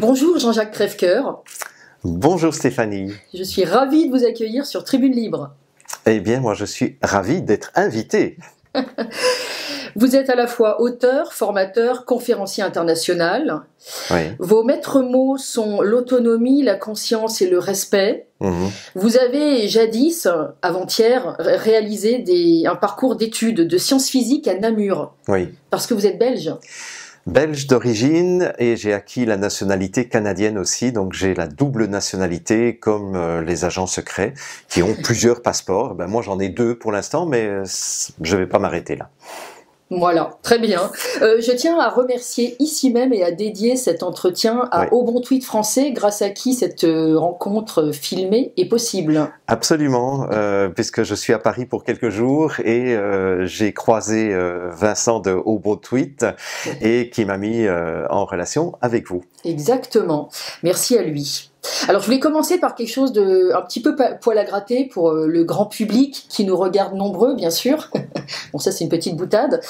Bonjour Jean-Jacques Crèvecoeur. Bonjour Stéphanie. Je suis ravie de vous accueillir sur Tribune Libre. Eh bien, moi je suis ravi d'être invité. Vous êtes à la fois auteur, formateur, conférencier international. Oui. Vos maîtres mots sont l'autonomie, la conscience et le respect. Vous avez jadis, avant-hier, réalisé un parcours d'études de sciences physiques à Namur. Oui. Parce que vous êtes belge. Belge d'origine et j'ai acquis la nationalité canadienne aussi, donc j'ai la double nationalité comme les agents secrets qui ont plusieurs passeports. Ben, moi j'en ai 2 pour l'instant, mais je vais pas m'arrêter là. Voilà, très bien. Je tiens à remercier ici même et à dédier cet entretien à Au Bon Tweet Français, grâce à qui cette rencontre filmée est possible. Absolument, puisque je suis à Paris pour quelques jours et j'ai croisé Vincent de Au Bon Tweet et qui m'a mis en relation avec vous. Exactement, merci à lui. Alors je voulais commencer par quelque chose de un petit peu poil à gratter pour le grand public qui nous regarde nombreux, bien sûr. Bon, ça c'est une petite boutade.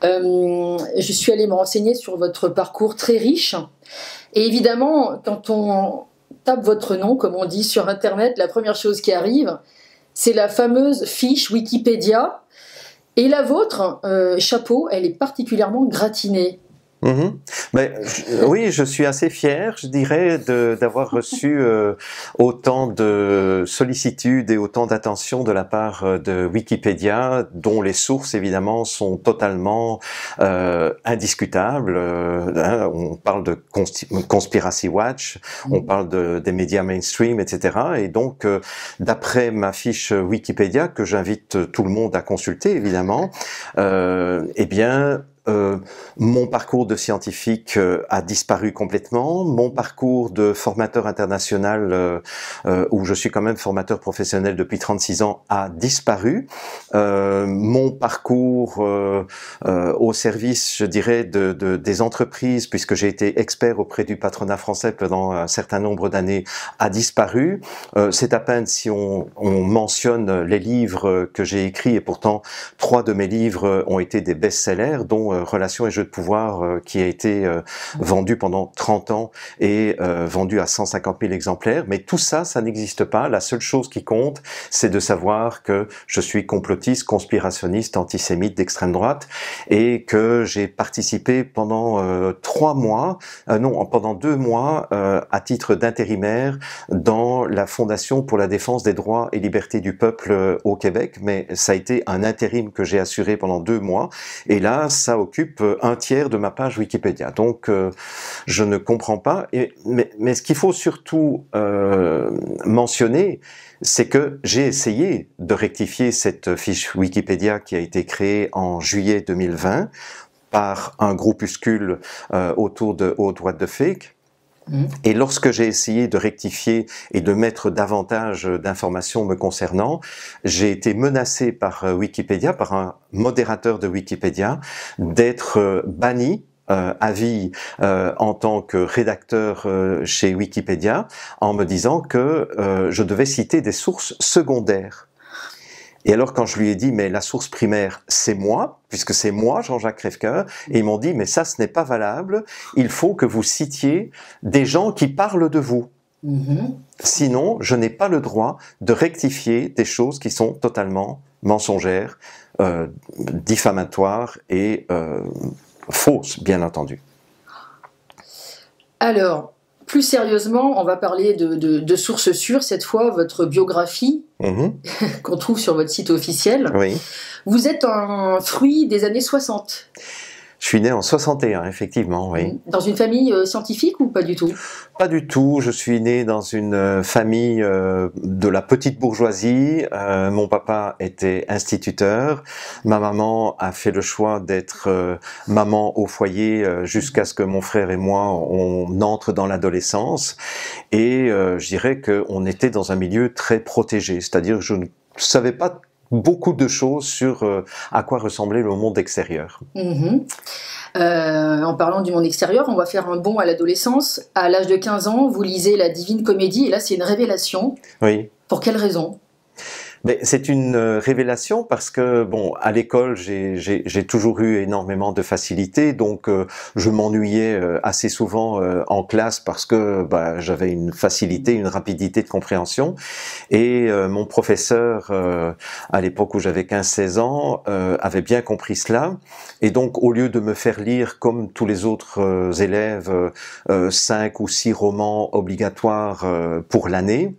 Je suis allée me renseigner sur votre parcours très riche. Et évidemment, quand on tape votre nom, comme on dit sur Internet, la première chose qui arrive, c'est la fameuse fiche Wikipédia. Et la vôtre, chapeau, elle est particulièrement gratinée. Mais, oui, je suis assez fier, je dirais, d'avoir reçu autant de sollicitudes et autant d'attention de la part de Wikipédia, dont les sources évidemment sont totalement indiscutables. On parle de Conspiracy Watch, on parle des médias mainstream, etc. Et donc, d'après ma fiche Wikipédia, que j'invite tout le monde à consulter évidemment, eh bien, mon parcours de scientifique a disparu complètement. Mon parcours de formateur international, où je suis quand même formateur professionnel depuis 36 ans, a disparu. Mon parcours au service, je dirais, des entreprises, puisque j'ai été expert auprès du patronat français pendant un certain nombre d'années, a disparu. C'est à peine si on mentionne les livres que j'ai écrits, et pourtant 3 de mes livres ont été des best-sellers, dont Relations et jeux de pouvoir qui a été vendu pendant 30 ans et vendu à 150 000 exemplaires. Mais tout ça, ça n'existe pas. La seule chose qui compte, c'est de savoir que je suis complotiste, conspirationniste, antisémite d'extrême droite et que j'ai participé pendant 2 mois à titre d'intérimaire dans la Fondation pour la défense des droits et libertés du peuple au Québec. Mais ça a été un intérim que j'ai assuré pendant 2 mois et là, ça occupe un tiers de ma page Wikipédia. Donc, je ne comprends pas. Mais ce qu'il faut surtout mentionner, c'est que j'ai essayé de rectifier cette fiche Wikipédia qui a été créée en juillet 2020 par un groupuscule autour de Haute Droite de Fake. Et lorsque j'ai essayé de rectifier et de mettre davantage d'informations me concernant, j'ai été menacé par Wikipédia, par un modérateur de Wikipédia, d'être banni à vie en tant que rédacteur chez Wikipédia, en me disant que je devais citer des sources secondaires. Et alors quand je lui ai dit, mais la source primaire, c'est moi, puisque c'est moi, Jean-Jacques Crèvecoeur, et ils m'ont dit, mais ça, ce n'est pas valable, il faut que vous citiez des gens qui parlent de vous. Sinon, je n'ai pas le droit de rectifier des choses qui sont totalement mensongères, diffamatoires et fausses, bien entendu. Alors, plus sérieusement, on va parler de sources sûres, cette fois, votre biographie, qu'on trouve sur votre site officiel. Oui. Vous êtes un fruit des années 60. Je suis né en 61, effectivement, oui. Dans une famille scientifique ou pas du tout? Pas du tout. Je suis né dans une famille de la petite bourgeoisie. Mon papa était instituteur. Ma maman a fait le choix d'être maman au foyer jusqu'à ce que mon frère et moi, on entre dans l'adolescence. Et je dirais qu'on était dans un milieu très protégé. C'est-à-dire que je ne savais pas beaucoup de choses sur à quoi ressemblait le monde extérieur. En parlant du monde extérieur, on va faire un bond à l'adolescence. À l'âge de 15 ans, vous lisez La Divine Comédie, et là c'est une révélation. Oui. Pour quelle raison? Mais c'est une révélation parce que, bon, à l'école, j'ai toujours eu énormément de facilité, donc je m'ennuyais assez souvent en classe parce que bah, j'avais une facilité, une rapidité de compréhension. Et mon professeur, à l'époque où j'avais 15-16 ans, avait bien compris cela. Et donc, au lieu de me faire lire, comme tous les autres élèves, 5 ou 6 romans obligatoires pour l'année,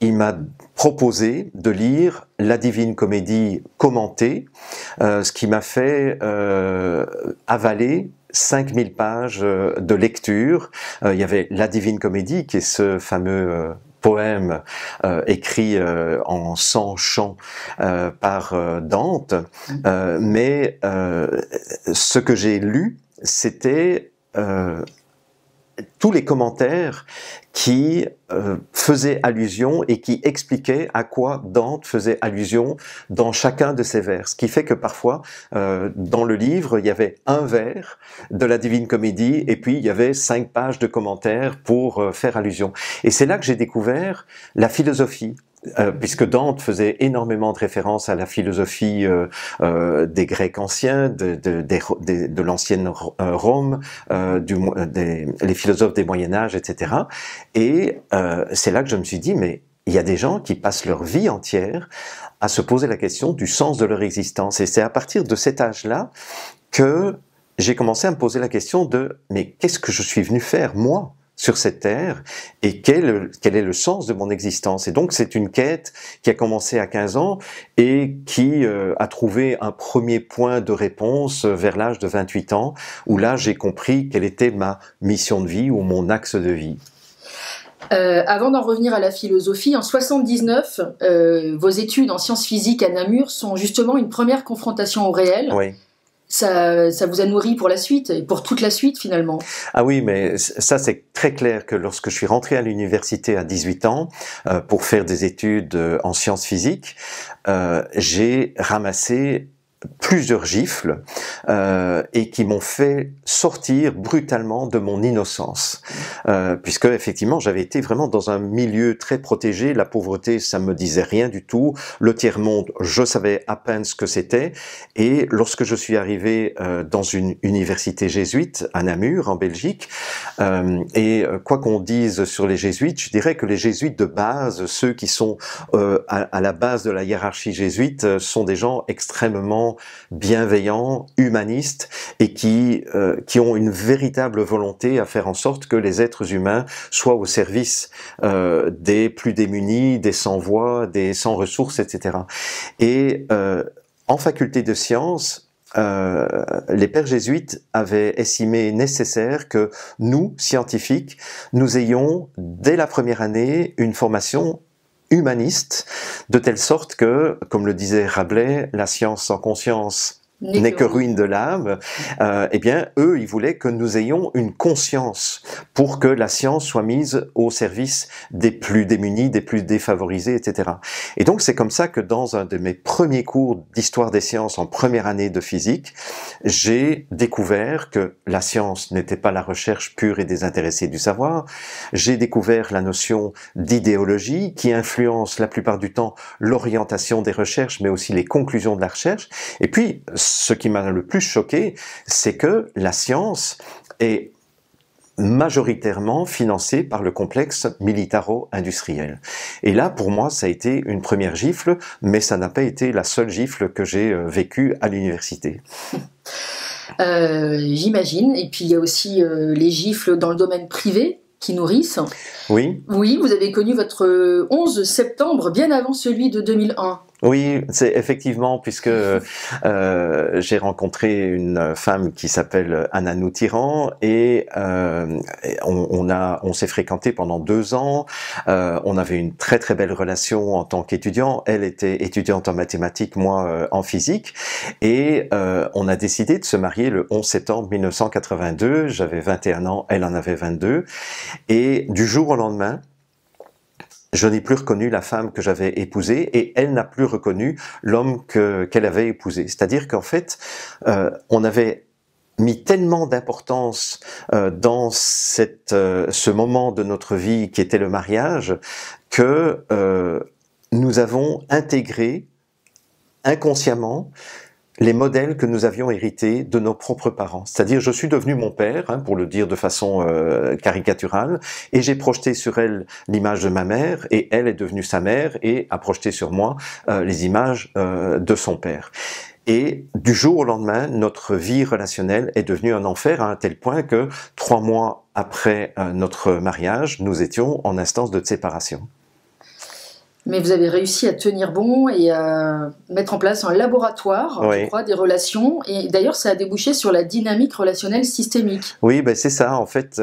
il m'a proposé de lire La Divine Comédie commentée, ce qui m'a fait avaler 5000 pages de lecture. Il y avait La Divine Comédie, qui est ce fameux poème écrit en 100 chants par Dante, mais ce que j'ai lu, c'était tous les commentaires qui faisaient allusion et qui expliquaient à quoi Dante faisait allusion dans chacun de ses vers. Ce qui fait que parfois, dans le livre, il y avait un vers de la Divine Comédie et puis il y avait 5 pages de commentaires pour faire allusion. Et c'est là que j'ai découvert la philosophie. Puisque Dante faisait énormément de références à la philosophie des Grecs anciens, de l'ancienne Rome, les philosophes des Moyen-Âge, etc. Et c'est là que je me suis dit, mais il y a des gens qui passent leur vie entière à se poser la question du sens de leur existence. Et c'est à partir de cet âge-là que j'ai commencé à me poser la question de, mais qu'est-ce que je suis venu faire, moi, sur cette terre, et quel est le sens de mon existence. Et donc c'est une quête qui a commencé à 15 ans et qui a trouvé un premier point de réponse vers l'âge de 28 ans, où là j'ai compris quelle était ma mission de vie ou mon axe de vie. Avant d'en revenir à la philosophie, en 79, vos études en sciences physiques à Namur sont justement une première confrontation au réel. Oui. Ça vous a nourri pour la suite, et pour toute la suite finalement. Ah oui, mais ça c'est très clair que lorsque je suis rentré à l'université à 18 ans pour faire des études en sciences physiques, j'ai ramassé plusieurs gifles et qui m'ont fait sortir brutalement de mon innocence, puisque effectivement j'avais été vraiment dans un milieu très protégé. La pauvreté, ça me disait rien du tout. Le tiers-monde, je savais à peine ce que c'était. Et lorsque je suis arrivé dans une université jésuite à Namur, en Belgique, et quoi qu'on dise sur les jésuites, je dirais que les jésuites de base, ceux qui sont à la base de la hiérarchie jésuite, sont des gens extrêmement bienveillants, humanistes et qui ont une véritable volonté à faire en sorte que les êtres humains soient au service des plus démunis, des sans-voix, des sans-ressources, etc. Et en faculté de sciences, les pères jésuites avaient estimé nécessaire que nous, scientifiques, nous ayons dès la première année une formation humaniste, de telle sorte que, comme le disait Rabelais, la science sans conscience n'est que ruine de l'âme. Eh bien, eux, ils voulaient que nous ayons une conscience pour que la science soit mise au service des plus démunis, des plus défavorisés, etc. Et donc, c'est comme ça que dans un de mes premiers cours d'histoire des sciences en première année de physique, j'ai découvert que la science n'était pas la recherche pure et désintéressée du savoir. J'ai découvert la notion d'idéologie qui influence la plupart du temps l'orientation des recherches, mais aussi les conclusions de la recherche. Et puis, ce qui m'a le plus choqué, c'est que la science est majoritairement financée par le complexe militaro-industriel. Et là, pour moi, ça a été une première gifle, mais ça n'a pas été la seule gifle que j'ai vécue à l'université. J'imagine. Et puis, il y a aussi les gifles dans le domaine privé qui nourrissent. Oui. Oui, vous avez connu votre 11 septembre bien avant celui de 2001. Oui, c'est effectivement, puisque j'ai rencontré une femme qui s'appelle Anna Noutiran et on s'est fréquenté pendant 2 ans. On avait une très très belle relation en tant qu'étudiant. Elle était étudiante en mathématiques, moi en physique, et on a décidé de se marier le 11 septembre 1982. J'avais 21 ans, elle en avait 22, et du jour au lendemain, je n'ai plus reconnu la femme que j'avais épousée et elle n'a plus reconnu l'homme qu'elle avait épousé. C'est-à-dire qu'en fait, on avait mis tellement d'importance dans ce moment de notre vie qui était le mariage que nous avons intégré inconsciemment les modèles que nous avions hérités de nos propres parents. C'est-à-dire, je suis devenu mon père, hein, pour le dire de façon caricaturale, et j'ai projeté sur elle l'image de ma mère, et elle est devenue sa mère, et a projeté sur moi les images de son père. Et du jour au lendemain, notre vie relationnelle est devenue un enfer à un tel point que 3 mois après notre mariage, nous étions en instance de séparation. Mais vous avez réussi à tenir bon et à mettre en place un laboratoire, Oui. je crois, des relations. Et d'ailleurs, ça a débouché sur la dynamique relationnelle systémique. Oui, ben c'est ça. En fait,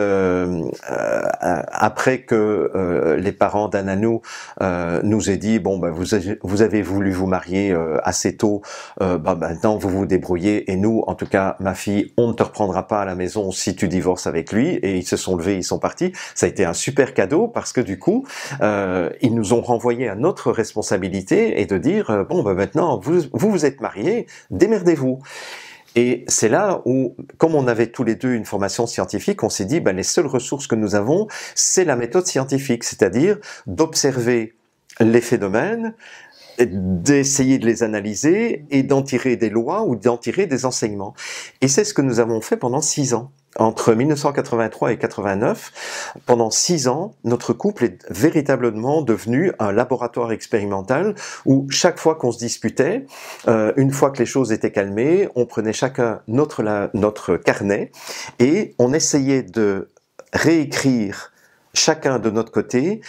après que les parents d'Ananou nous aient dit, bon, ben vous avez voulu vous marier assez tôt, maintenant vous vous débrouillez. Et nous, en tout cas, ma fille, on ne te reprendra pas à la maison si tu divorces avec lui. Et ils se sont levés, ils sont partis. Ça a été un super cadeau parce que du coup, ils nous ont renvoyé à notre responsabilité et de dire bon ben maintenant vous êtes mariés, démerdez-vous. Et c'est là où, comme on avait tous les deux une formation scientifique, on s'est dit ben les seules ressources que nous avons, c'est la méthode scientifique, c'est-à-dire d'observer les phénomènes, d'essayer de les analyser et d'en tirer des lois ou d'en tirer des enseignements. Et c'est ce que nous avons fait pendant 6 ans. Entre 1983 et 89, pendant 6 ans, notre couple est véritablement devenu un laboratoire expérimental où chaque fois qu'on se disputait, une fois que les choses étaient calmées, on prenait chacun notre carnet et on essayait de réécrire chacun de notre côté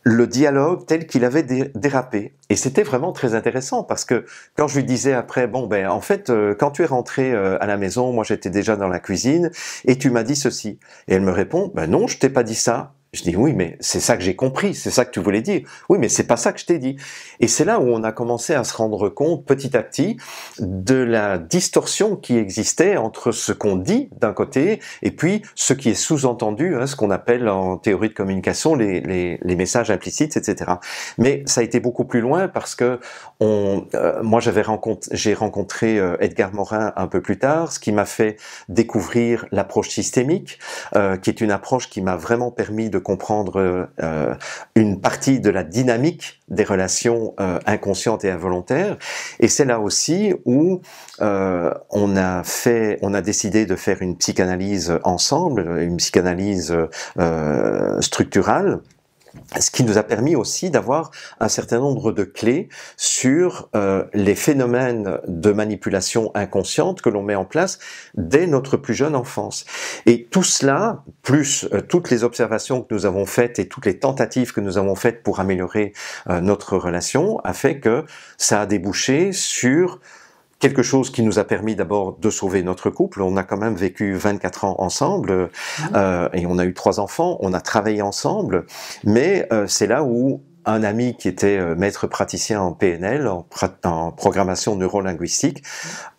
le dialogue tel qu'il avait dérapé. Et c'était vraiment très intéressant parce que quand je lui disais après, bon ben en fait, quand tu es rentré à la maison, moi j'étais déjà dans la cuisine et tu m'as dit ceci. Et elle me répond, ben non, je t'ai pas dit ça. Je dis oui, mais c'est ça que j'ai compris, c'est ça que tu voulais dire. Oui, mais c'est pas ça que je t'ai dit. Et c'est là où on a commencé à se rendre compte petit à petit de la distorsion qui existait entre ce qu'on dit d'un côté et puis ce qui est sous-entendu, hein, ce qu'on appelle en théorie de communication les messages implicites, etc. Mais ça a été beaucoup plus loin parce que moi j'ai rencontré Edgar Morin un peu plus tard, ce qui m'a fait découvrir l'approche systémique, qui est une approche qui m'a vraiment permis de comprendre une partie de la dynamique des relations inconscientes et involontaires. Et c'est là aussi où on a décidé de faire une psychanalyse ensemble, une psychanalyse structurale, ce qui nous a permis aussi d'avoir un certain nombre de clés sur les phénomènes de manipulation inconsciente que l'on met en place dès notre plus jeune enfance. Et tout cela, plus toutes les observations que nous avons faites et toutes les tentatives que nous avons faites pour améliorer notre relation, a fait que ça a débouché sur quelque chose qui nous a permis d'abord de sauver notre couple. On a quand même vécu 24 ans ensemble et on a eu 3 enfants, on a travaillé ensemble, mais c'est là où un ami qui était maître praticien en PNL, en programmation neurolinguistique,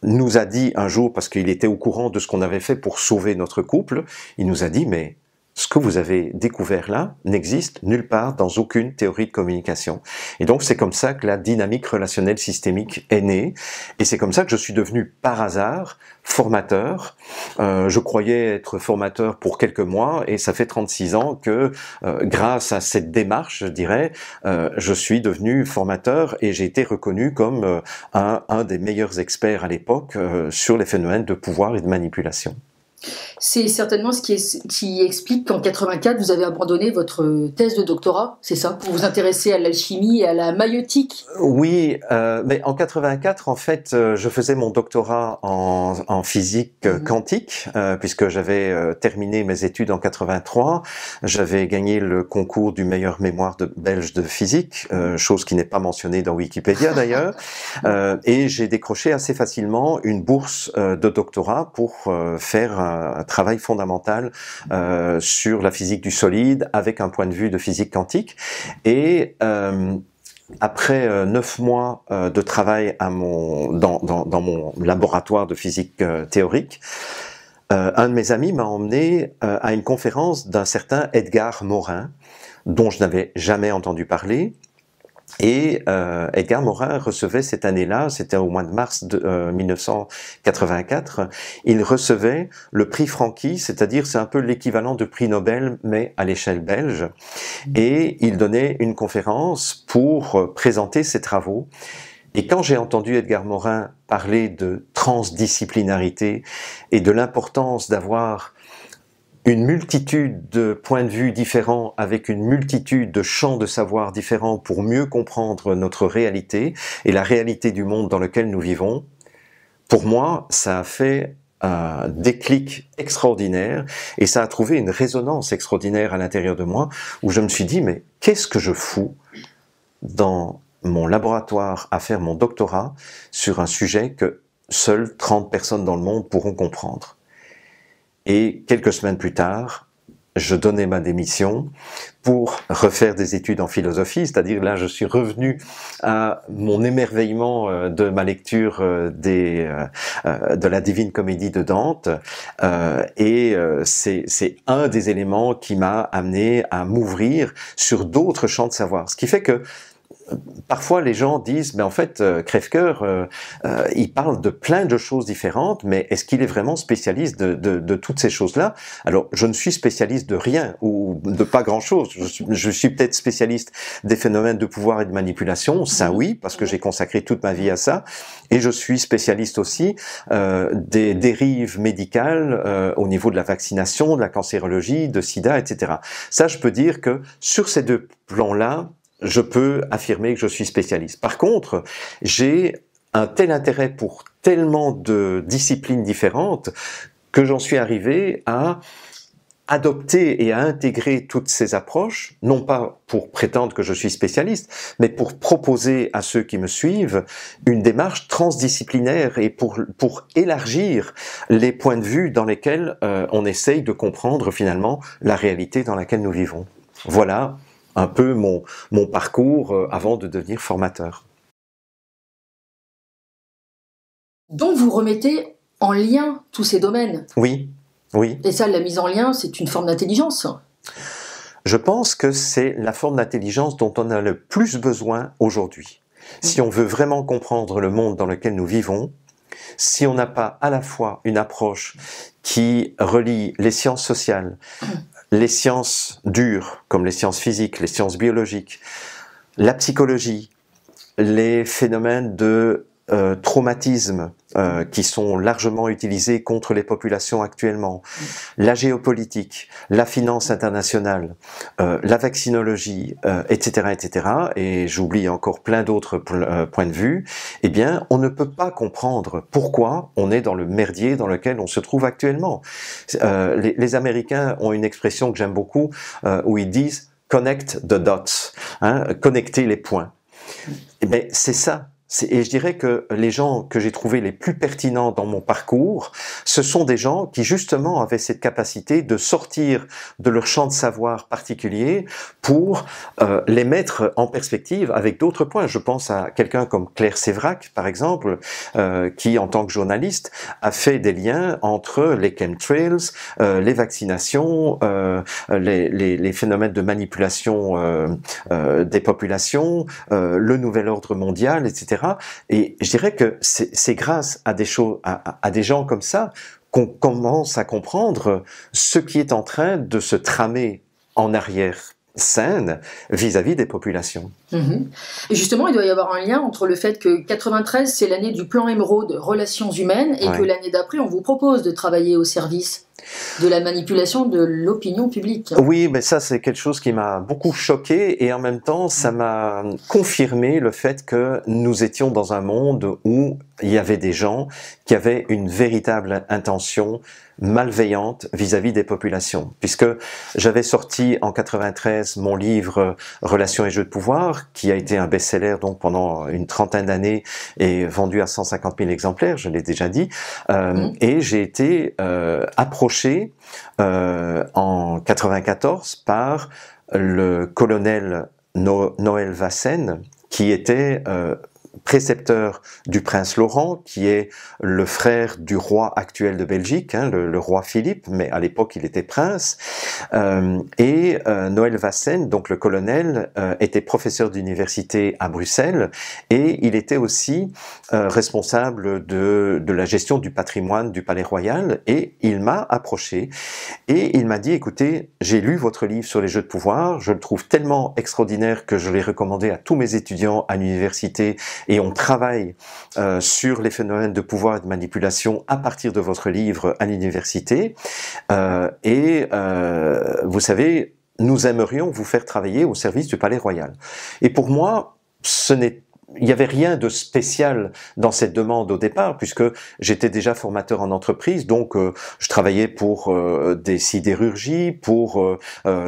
nous a dit un jour, parce qu'il était au courant de ce qu'on avait fait pour sauver notre couple, il nous a dit « mais ce que vous avez découvert là n'existe nulle part dans aucune théorie de communication. » Et donc c'est comme ça que la dynamique relationnelle systémique est née, et c'est comme ça que je suis devenu par hasard formateur. Je croyais être formateur pour quelques mois, et ça fait 36 ans que grâce à cette démarche, je dirais, je suis devenu formateur, et j'ai été reconnu comme un des meilleurs experts à l'époque sur les phénomènes de pouvoir et de manipulation. C'est certainement ce qui explique qu'en 84, vous avez abandonné votre thèse de doctorat, c'est ça, pour vous intéresser à l'alchimie et à la maïeutique. Oui, mais en 84, en fait, je faisais mon doctorat en physique quantique, puisque j'avais terminé mes études en 83. J'avais gagné le concours du meilleur mémoire belge de physique, chose qui n'est pas mentionnée dans Wikipédia d'ailleurs, et j'ai décroché assez facilement une bourse de doctorat pour faire un travail fondamental sur la physique du solide avec un point de vue de physique quantique. Et après 9 mois de travail dans mon laboratoire de physique théorique, un de mes amis m'a emmené à une conférence d'un certain Edgar Morin, dont je n'avais jamais entendu parler. Et Edgar Morin recevait cette année-là, c'était au mois de mars 1984, il recevait le prix Francky, c'est-à-dire c'est un peu l'équivalent de prix Nobel, mais à l'échelle belge. Et il donnait une conférence pour présenter ses travaux. Et quand j'ai entendu Edgar Morin parler de transdisciplinarité et de l'importance d'avoir une multitude de points de vue différents avec une multitude de champs de savoir différents pour mieux comprendre notre réalité et la réalité du monde dans lequel nous vivons, pour moi, ça a fait un déclic extraordinaire et ça a trouvé une résonance extraordinaire à l'intérieur de moi où je me suis dit, mais qu'est-ce que je fous dans mon laboratoire à faire mon doctorat sur un sujet que seules 30 personnes dans le monde pourront comprendre. Et quelques semaines plus tard, je donnais ma démission pour refaire des études en philosophie, c'est-à-dire là je suis revenu à mon émerveillement de ma lecture de la Divine Comédie de Dante, et c'est un des éléments qui m'a amené à m'ouvrir sur d'autres champs de savoir. Ce qui fait que parfois les gens disent, mais en fait, Crève-Cœur, il parle de plein de choses différentes, mais est-ce qu'il est vraiment spécialiste de toutes ces choses-là? Alors, je ne suis spécialiste de rien, ou de pas grand-chose. Je suis peut-être spécialiste des phénomènes de pouvoir et de manipulation, ça oui, parce que j'ai consacré toute ma vie à ça, et je suis spécialiste aussi des dérives médicales au niveau de la vaccination, de la cancérologie, de sida, etc. Ça, je peux dire que sur ces deux plans-là, je peux affirmer que je suis spécialiste. Par contre, j'ai un tel intérêt pour tellement de disciplines différentes que j'en suis arrivé à adopter et à intégrer toutes ces approches, non pas pour prétendre que je suis spécialiste, mais pour proposer à ceux qui me suivent une démarche transdisciplinaire et pour élargir les points de vue dans lesquels on essaye de comprendre finalement la réalité dans laquelle nous vivons. Voilà un peu mon parcours avant de devenir formateur. Donc vous remettez en lien tous ces domaines. Oui, oui. Et ça, la mise en lien, c'est une forme d'intelligence. Je pense que c'est la forme d'intelligence dont on a le plus besoin aujourd'hui. Si on veut vraiment comprendre le monde dans lequel nous vivons, si on n'a pas à la fois une approche qui relie les sciences sociales, les sciences dures, comme les sciences physiques, les sciences biologiques, la psychologie, les phénomènes de traumatisme qui sont largement utilisés contre les populations actuellement, la géopolitique, la finance internationale, la vaccinologie, etc., etc., et j'oublie encore plein d'autres points de vue, eh bien, on ne peut pas comprendre pourquoi on est dans le merdier dans lequel on se trouve actuellement. Les Américains ont une expression que j'aime beaucoup, où ils disent « connect the dots », connecter les points. Eh bien, c'est ça. Et je dirais que les gens que j'ai trouvés les plus pertinents dans mon parcours, ce sont des gens qui justement avaient cette capacité de sortir de leur champ de savoir particulier pour les mettre en perspective avec d'autres points. Je pense à quelqu'un comme Claire Sévrac, par exemple, qui en tant que journaliste a fait des liens entre les chemtrails, les vaccinations, les phénomènes de manipulation des populations, le nouvel ordre mondial, etc. Et je dirais que c'est grâce à des choses, à des gens comme ça qu'on commence à comprendre ce qui est en train de se tramer en arrière-scène vis-à-vis des populations. Mmh. Et justement, il doit y avoir un lien entre le fait que 93, c'est l'année du plan Émeraude Relations humaines, et que l'année d'après, on vous propose de travailler au service de la manipulation de l'opinion publique. Oui, mais ça c'est quelque chose qui m'a beaucoup choqué et en même temps ça m'a confirmé le fait que nous étions dans un monde où il y avait des gens qui avaient une véritable intention malveillante vis-à-vis des populations. Puisque j'avais sorti en 93 mon livre Relations et jeux de pouvoir, qui a été un best-seller donc pendant une trentaine d'années et vendu à 150 000 exemplaires, je l'ai déjà dit, et j'ai été approché en 94 par le colonel Noël Vassen, qui était précepteur du prince Laurent, qui est le frère du roi actuel de Belgique, hein, le roi Philippe, mais à l'époque il était prince. Noël Vassen, donc le colonel, était professeur d'université à Bruxelles, et il était aussi responsable de la gestion du patrimoine du Palais Royal, et il m'a approché, et il m'a dit, écoutez, j'ai lu votre livre sur les jeux de pouvoir, je le trouve tellement extraordinaire que je l'ai recommandé à tous mes étudiants à l'université, et on travaille sur les phénomènes de pouvoir et de manipulation à partir de votre livre à l'université. Vous savez, nous aimerions vous faire travailler au service du Palais Royal. Et pour moi, il n'y avait rien de spécial dans cette demande au départ, puisque j'étais déjà formateur en entreprise, donc je travaillais pour des sidérurgies, pour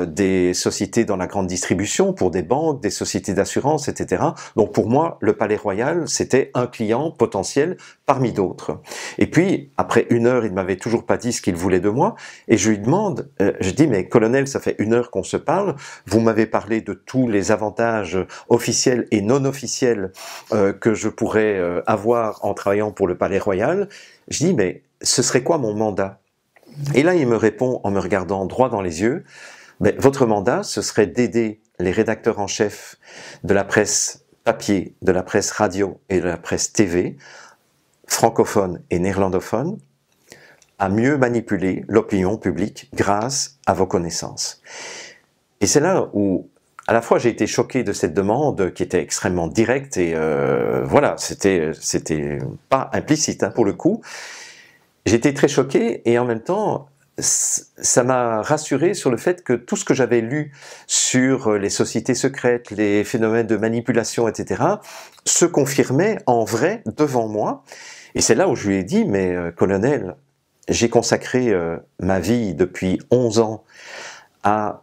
des sociétés dans la grande distribution, pour des banques, des sociétés d'assurance, etc. Donc pour moi, le Palais Royal, c'était un client potentiel parmi d'autres. Et puis, après 1 heure, il ne m'avait toujours pas dit ce qu'il voulait de moi, et je lui demande, je dis, mais colonel, ça fait 1 heure qu'on se parle, vous m'avez parlé de tous les avantages officiels et non officiels que je pourrais avoir en travaillant pour le Palais Royal. Je dis, mais ce serait quoi mon mandat? Et là, il me répond en me regardant droit dans les yeux, mais votre mandat, ce serait d'aider les rédacteurs en chef de la presse papier, de la presse radio et de la presse TV, francophone et néerlandophone, à mieux manipuler l'opinion publique grâce à vos connaissances. Et c'est là où à la fois j'ai été choqué de cette demande qui était extrêmement directe et voilà, c'était pas implicite hein, pour le coup. J'étais très choqué et en même temps ça m'a rassuré sur le fait que tout ce que j'avais lu sur les sociétés secrètes, les phénomènes de manipulation, etc., se confirmait en vrai devant moi. Et c'est là où je lui ai dit, mais colonel, j'ai consacré ma vie depuis 11 ans à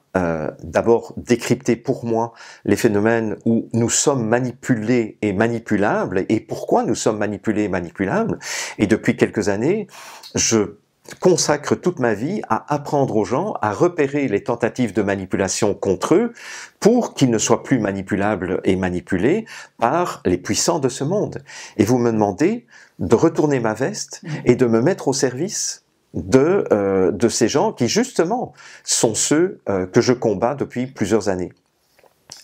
d'abord décrypter pour moi les phénomènes où nous sommes manipulés et manipulables, et pourquoi nous sommes manipulés et manipulables. Et depuis quelques années, je consacre toute ma vie à apprendre aux gens à repérer les tentatives de manipulation contre eux pour qu'ils ne soient plus manipulables et manipulés par les puissants de ce monde. Et vous me demandez de retourner ma veste et de me mettre au service de ces gens qui justement sont ceux que je combats depuis plusieurs années.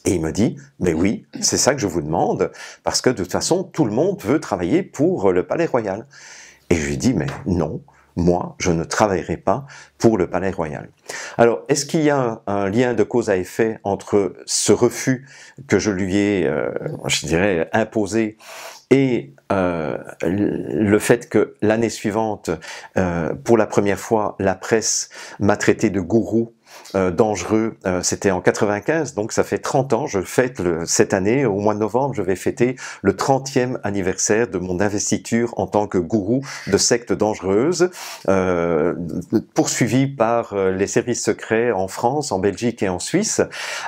Et il me dit, mais oui, c'est ça que je vous demande, parce que de toute façon, tout le monde veut travailler pour le Palais Royal. Et je lui dis, mais non, moi, je ne travaillerai pas pour le Palais Royal. Alors, est-ce qu'il y a un lien de cause à effet entre ce refus que je lui ai, je dirais, imposé et le fait que l'année suivante, pour la première fois, la presse m'a traité de gourou dangereux, c'était en 95, donc ça fait 30 ans, je fête cette année, au mois de novembre, je vais fêter le 30e anniversaire de mon investiture en tant que gourou de secte dangereuse, poursuivi par les services secrets en France, en Belgique et en Suisse,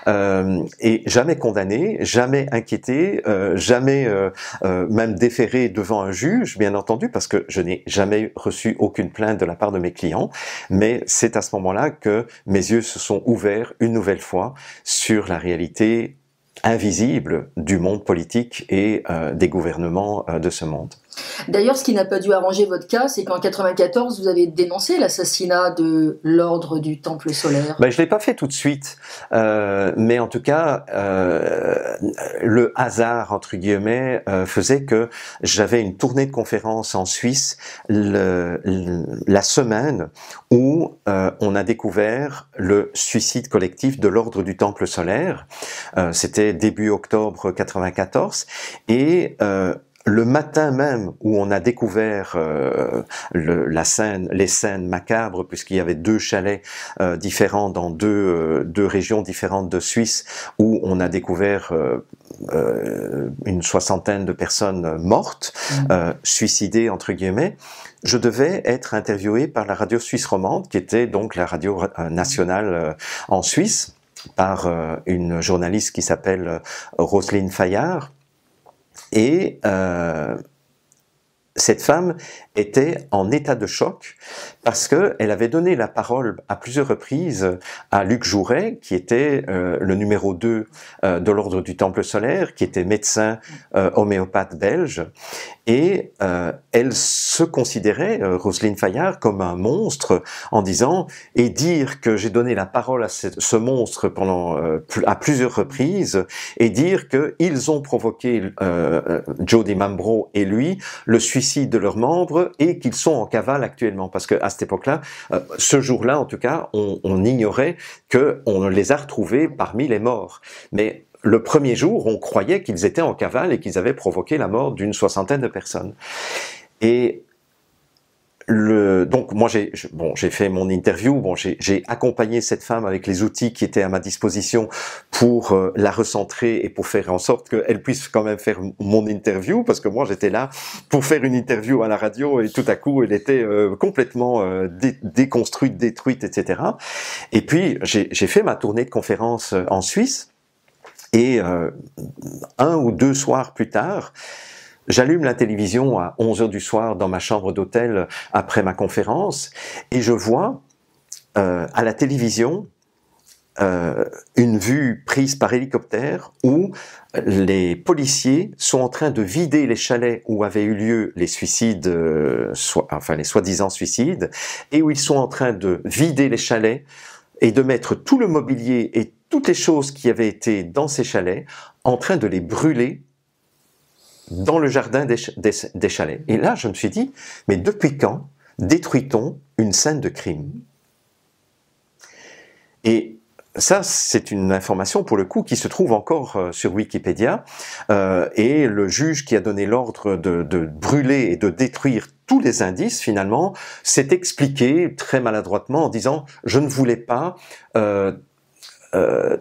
et jamais condamné, jamais inquiété, jamais même déféré devant un juge, bien entendu, parce que je n'ai jamais reçu aucune plainte de la part de mes clients, mais c'est à ce moment-là que mes yeux se sont ouverts une nouvelle fois sur la réalité invisible du monde politique et des gouvernements de ce monde. D'ailleurs, ce qui n'a pas dû arranger votre cas, c'est qu'en 94, vous avez dénoncé l'assassinat de l'ordre du Temple solaire. Ben, je l'ai pas fait tout de suite, mais en tout cas, le hasard entre guillemets faisait que j'avais une tournée de conférences en Suisse la semaine où on a découvert le suicide collectif de l'ordre du Temple solaire. C'était début octobre 94 et le matin même où on a découvert les scènes macabres, puisqu'il y avait 2 chalets différents dans deux régions différentes de Suisse, où on a découvert une 60aine de personnes mortes, suicidées entre guillemets, je devais être interviewé par la radio suisse romande, qui était donc la radio nationale en Suisse, par une journaliste qui s'appelle Roselyne Fayard. Et cette femme était en état de choc parce qu'elle avait donné la parole à plusieurs reprises à Luc Jouret, qui était le numéro 2 de l'Ordre du Temple solaire, qui était médecin homéopathe belge, et elle se considérait, Roselyne Fayard, comme un monstre en disant « et dire que j'ai donné la parole à ce monstre à plusieurs reprises et dire qu'ils ont provoqué Jody Mambro et lui le suicide de leurs membres et qu'ils sont en cavale actuellement ». Parce qu'à cette époque-là, ce jour-là en tout cas, on ignorait qu'on les a retrouvés parmi les morts. Mais le premier jour, on croyait qu'ils étaient en cavale et qu'ils avaient provoqué la mort d'une 60aine de personnes. Et donc moi j'ai fait mon interview, j'ai accompagné cette femme avec les outils qui étaient à ma disposition pour la recentrer et pour faire en sorte qu'elle puisse quand même faire mon interview, parce que moi j'étais là pour faire une interview à la radio et tout à coup elle était complètement déconstruite, détruite, etc. Et puis j'ai fait ma tournée de conférences en Suisse, et un ou deux soirs plus tard, j'allume la télévision à 11h du soir dans ma chambre d'hôtel après ma conférence, et je vois à la télévision une vue prise par hélicoptère où les policiers sont en train de vider les chalets où avaient eu lieu les suicides, les soi-disant suicides, et où ils sont en train de vider les chalets et de mettre tout le mobilier et toutes les choses qui avaient été dans ces chalets, en train de les brûler dans le jardin des chalets. Et là, je me suis dit, mais depuis quand détruit-on une scène de crime? Et ça, c'est une information, pour le coup, qui se trouve encore sur Wikipédia, et le juge qui a donné l'ordre de brûler et de détruire tous les indices, finalement, s'est expliqué très maladroitement en disant « je ne voulais pas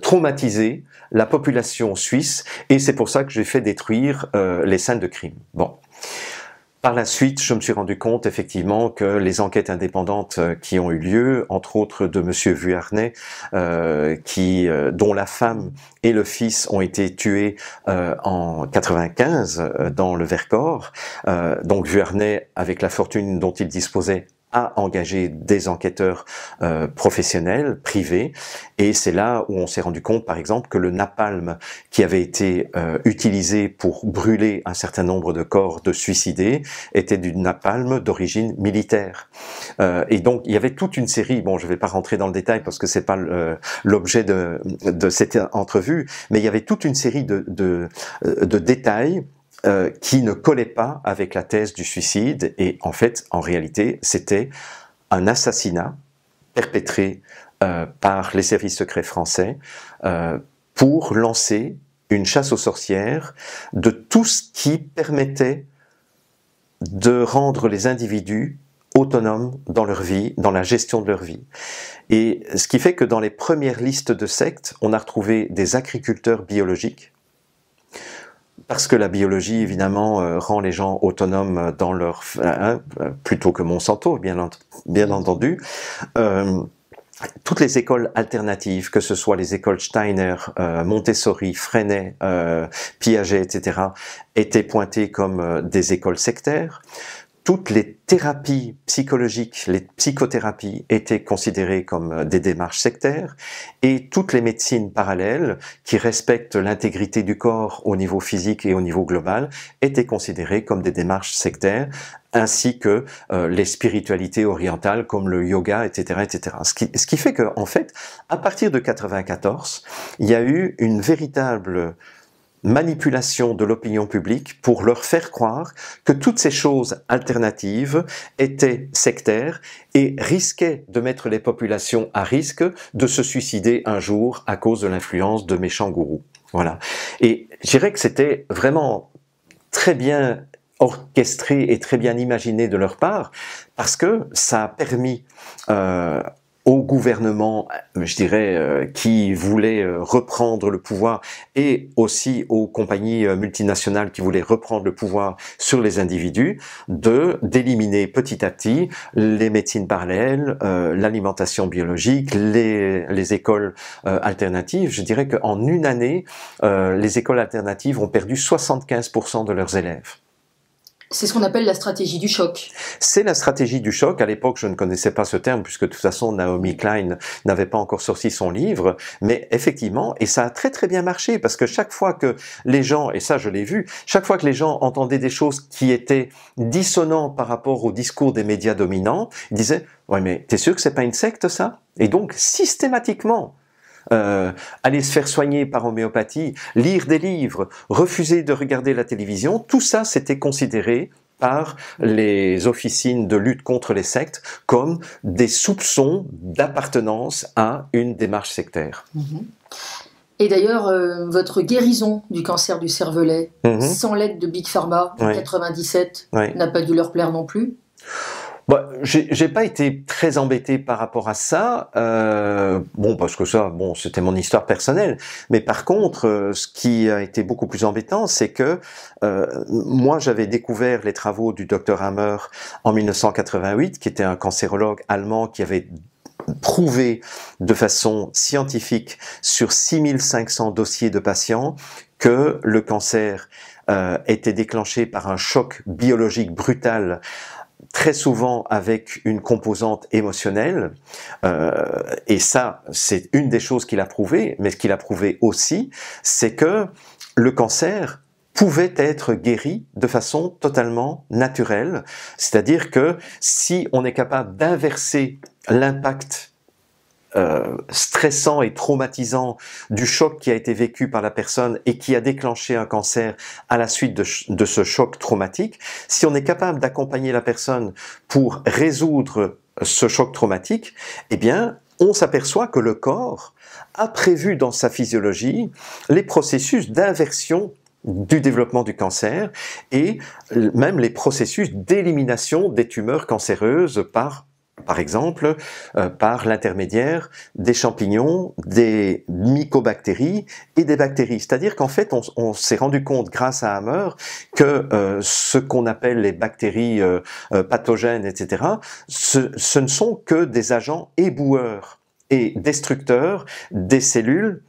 traumatiser la population suisse, et c'est pour ça que j'ai fait détruire les scènes de crime. » Bon. Par la suite, je me suis rendu compte effectivement que les enquêtes indépendantes qui ont eu lieu, entre autres de Monsieur Vuarnet, dont la femme et le fils ont été tués en 95 dans le Vercors. Donc Vuarnet, avec la fortune dont il disposait, a engagé des enquêteurs professionnels, privés, et c'est là où on s'est rendu compte, par exemple, que le napalm qui avait été utilisé pour brûler un certain nombre de corps de suicidés était du napalm d'origine militaire. Et donc, il y avait toute une série, bon, je ne vais pas rentrer dans le détail parce que c'est pas l'objet de cette entrevue, mais il y avait toute une série de détails qui ne collait pas avec la thèse du suicide, et en fait, en réalité, c'était un assassinat perpétré par les services secrets français pour lancer une chasse aux sorcières de tout ce qui permettait de rendre les individus autonomes dans leur vie, dans la gestion de leur vie. Et ce qui fait que dans les premières listes de sectes, on a retrouvé des agriculteurs biologiques, parce que la biologie, évidemment, rend les gens autonomes dans leur... plutôt que Monsanto, bien entendu. Toutes les écoles alternatives, que ce soit les écoles Steiner, Montessori, Freinet, Piaget, etc., étaient pointées comme des écoles sectaires. Toutes les thérapies psychologiques, les psychothérapies étaient considérées comme des démarches sectaires, et toutes les médecines parallèles qui respectent l'intégrité du corps au niveau physique et au niveau global étaient considérées comme des démarches sectaires, ainsi que les spiritualités orientales comme le yoga, etc., etc. Ce qui fait que, en fait, à partir de 94, il y a eu une véritable manipulation de l'opinion publique pour leur faire croire que toutes ces choses alternatives étaient sectaires et risquaient de mettre les populations à risque de se suicider un jour à cause de l'influence de méchants gourous. Voilà. Et je dirais que c'était vraiment très bien orchestré et très bien imaginé de leur part, parce que ça a permis au gouvernement, je dirais, qui voulait reprendre le pouvoir, et aussi aux compagnies multinationales qui voulaient reprendre le pouvoir sur les individus, d'éliminer petit à petit les médecines parallèles, l'alimentation biologique, les écoles alternatives. Je dirais qu'en une année, les écoles alternatives ont perdu 75% de leurs élèves. C'est ce qu'on appelle la stratégie du choc. C'est la stratégie du choc. À l'époque, je ne connaissais pas ce terme puisque de toute façon, Naomi Klein n'avait pas encore sorti son livre. Mais effectivement, et ça a très très bien marché parce que chaque fois que les gens, et ça je l'ai vu, chaque fois que les gens entendaient des choses qui étaient dissonantes par rapport au discours des médias dominants, ils disaient « Ouais, mais t'es sûr que c'est pas une secte ça ?» Et donc, systématiquement, aller se faire soigner par homéopathie, lire des livres, refuser de regarder la télévision, tout ça c'était considéré par les officines de lutte contre les sectes comme des soupçons d'appartenance à une démarche sectaire. Et d'ailleurs, votre guérison du cancer du cervelet, sans l'aide de Big Pharma, en 97, n'a pas dû leur plaire non plus? Bah, j'ai pas été très embêté par rapport à ça, bon parce que ça, bon c'était mon histoire personnelle. Mais par contre, ce qui a été beaucoup plus embêtant, c'est que moi j'avais découvert les travaux du docteur Hammer en 1988, qui était un cancérologue allemand qui avait prouvé de façon scientifique sur 6500 dossiers de patients que le cancer était déclenché par un choc biologique brutal, très souvent avec une composante émotionnelle, et ça, c'est une des choses qu'il a prouvé, mais ce qu'il a prouvé aussi, c'est que le cancer pouvait être guéri de façon totalement naturelle, c'est-à-dire que si on est capable d'inverser l'impact stressant et traumatisant du choc qui a été vécu par la personne et qui a déclenché un cancer à la suite de ce choc traumatique, si on est capable d'accompagner la personne pour résoudre ce choc traumatique, eh bien, on s'aperçoit que le corps a prévu dans sa physiologie les processus d'inversion du développement du cancer et même les processus d'élimination des tumeurs cancéreuses par exemple, par l'intermédiaire des champignons, des mycobactéries et des bactéries. C'est-à-dire qu'en fait, on s'est rendu compte grâce à Hammer que ce qu'on appelle les bactéries pathogènes, etc., ce ne sont que des agents éboueurs et destructeurs des cellules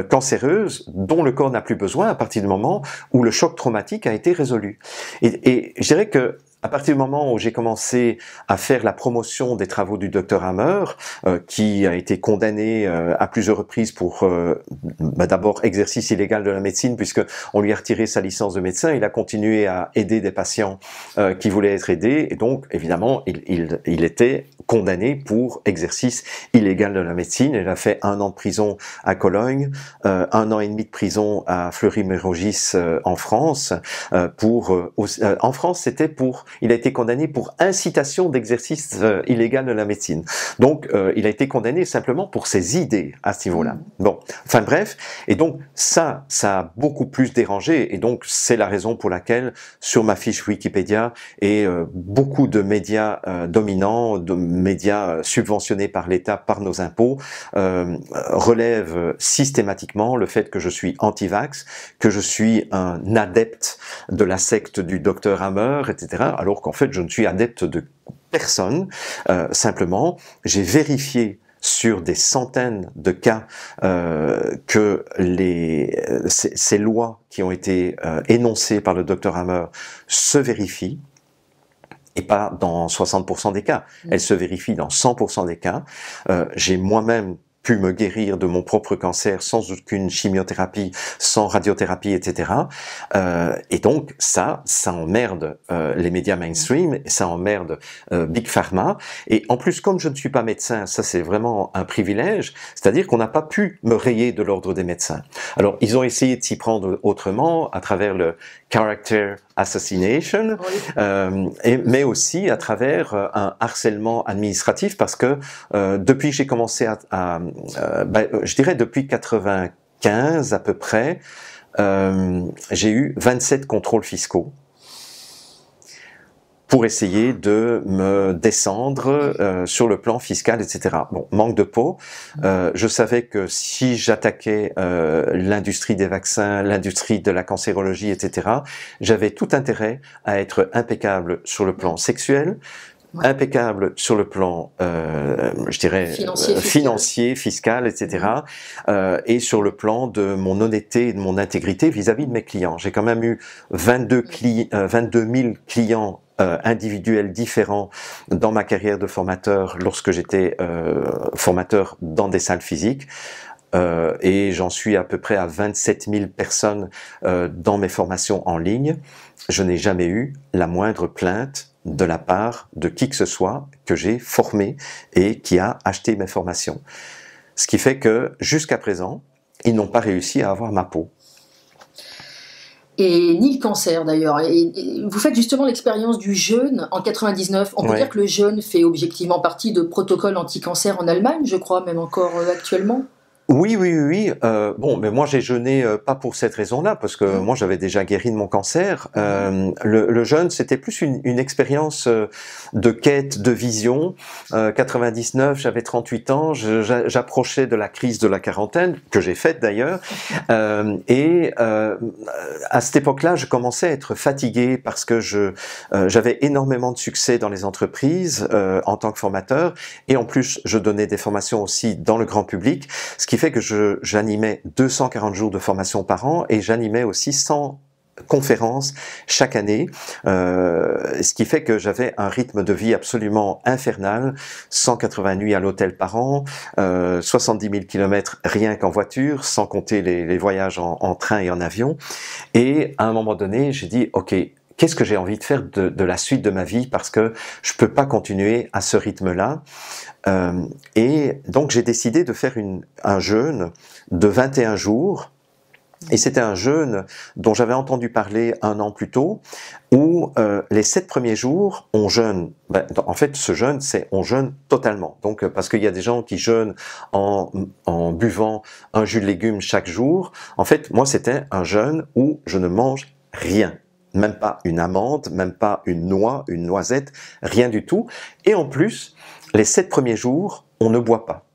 cancéreuses dont le corps n'a plus besoin à partir du moment où le choc traumatique a été résolu. Et je dirais que à partir du moment où j'ai commencé à faire la promotion des travaux du docteur Hammer, qui a été condamné à plusieurs reprises pour d'abord exercice illégal de la médecine, puisque on lui a retiré sa licence de médecin, il a continué à aider des patients qui voulaient être aidés, et donc évidemment il était condamné pour exercice illégal de la médecine. Il a fait 1 an de prison à Cologne, 1 an et demi de prison à Fleury-Mérogis en France. En France, c'était il a été condamné pour incitation d'exercice illégal de la médecine. Donc, il a été condamné simplement pour ses idées à ce niveau-là. Bon, enfin bref, et donc ça a beaucoup plus dérangé, et donc c'est la raison pour laquelle sur ma fiche Wikipédia et beaucoup de médias dominants, de médias subventionnés par l'État, par nos impôts, relèvent systématiquement le fait que je suis anti-vax, que je suis un adepte de la secte du docteur Hammer, etc., alors qu'en fait je ne suis adepte de personne. Simplement, j'ai vérifié sur des centaines de cas que ces lois qui ont été énoncées par le docteur Hammer se vérifient, et pas dans 60% des cas, elles se vérifient dans 100% des cas. J'ai moi-même pu me guérir de mon propre cancer sans aucune chimiothérapie, sans radiothérapie, etc. Et donc ça emmerde les médias mainstream, ça emmerde Big Pharma. Et en plus, comme je ne suis pas médecin, ça c'est vraiment un privilège, c'est-à-dire qu'on n'a pas pu me rayer de l'ordre des médecins. Alors ils ont essayé de s'y prendre autrement à travers le character assassination, mais aussi à travers un harcèlement administratif, parce que depuis que j'ai commencé je dirais depuis 95 à peu près, j'ai eu 27 contrôles fiscaux pour essayer de me descendre sur le plan fiscal, etc. Bon, manque de peau. Je savais que si j'attaquais l'industrie des vaccins, l'industrie de la cancérologie, etc., j'avais tout intérêt à être impeccable sur le plan sexuel, Ouais. impeccable sur le plan, je dirais, financier, fiscal, etc. Et sur le plan de mon honnêteté et de mon intégrité vis-à-vis de mes clients. J'ai quand même eu 22 000 clients individuels différents dans ma carrière de formateur lorsque j'étais formateur dans des salles physiques. Et j'en suis à peu près à 27 000 personnes dans mes formations en ligne. Je n'ai jamais eu la moindre plainte de la part de qui que ce soit que j'ai formé et qui a acheté mes formations. Ce qui fait que jusqu'à présent, ils n'ont pas réussi à avoir ma peau. Et ni le cancer d'ailleurs. Et vous faites justement l'expérience du jeûne en 99. On peut dire que le jeûne fait objectivement partie de protocoles anti-cancer en Allemagne, je crois, même encore actuellement. Oui. Bon, mais moi j'ai jeûné pas pour cette raison-là, parce que moi j'avais déjà guéri de mon cancer. Le jeûne, c'était plus une expérience de quête, de vision. 99, j'avais 38 ans, j'approchais de la crise de la quarantaine, que j'ai faite d'ailleurs. Et à cette époque-là, je commençais à être fatigué parce que j'avais énormément de succès dans les entreprises en tant que formateur, et en plus je donnais des formations aussi dans le grand public, ce qui fait que j'animais 240 jours de formation par an et j'animais aussi 100 conférences chaque année, ce qui fait que j'avais un rythme de vie absolument infernal, 180 nuits à l'hôtel par an, 70 000 kilomètres rien qu'en voiture, sans compter les voyages en train et en avion. Et à un moment donné, j'ai dit, ok, qu'est-ce que j'ai envie de faire de la suite de ma vie, parce que je peux pas continuer à ce rythme-là. Et donc j'ai décidé de faire un jeûne de 21 jours. Et c'était un jeûne dont j'avais entendu parler un an plus tôt, où les 7 premiers jours, on jeûne. En fait, ce jeûne, c'est on jeûne totalement. Donc, parce qu'il y a des gens qui jeûnent en buvant un jus de légumes chaque jour. En fait, moi, c'était un jeûne où je ne mange rien. Même pas une amande, même pas une noix, une noisette, rien du tout. Et en plus, les 7 premiers jours, on ne boit pas.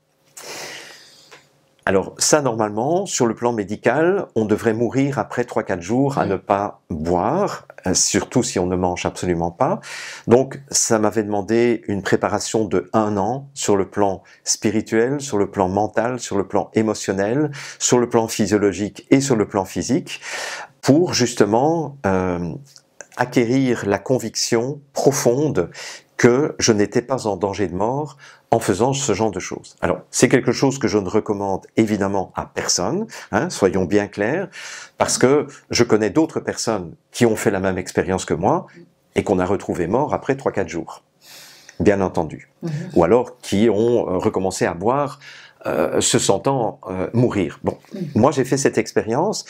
Alors ça, normalement, sur le plan médical, on devrait mourir après 3-4 jours à ne pas boire, surtout si on ne mange absolument pas. Donc ça m'avait demandé une préparation de 1 an sur le plan spirituel, sur le plan mental, sur le plan émotionnel, sur le plan physiologique et sur le plan physique, pour justement acquérir la conviction profonde que je n'étais pas en danger de mort en faisant ce genre de choses. Alors, c'est quelque chose que je ne recommande évidemment à personne, soyons bien clairs, parce que je connais d'autres personnes qui ont fait la même expérience que moi et qu'on a retrouvé mort après 3-4 jours, bien entendu. Ou alors qui ont recommencé à boire se sentant mourir. Bon, moi j'ai fait cette expérience,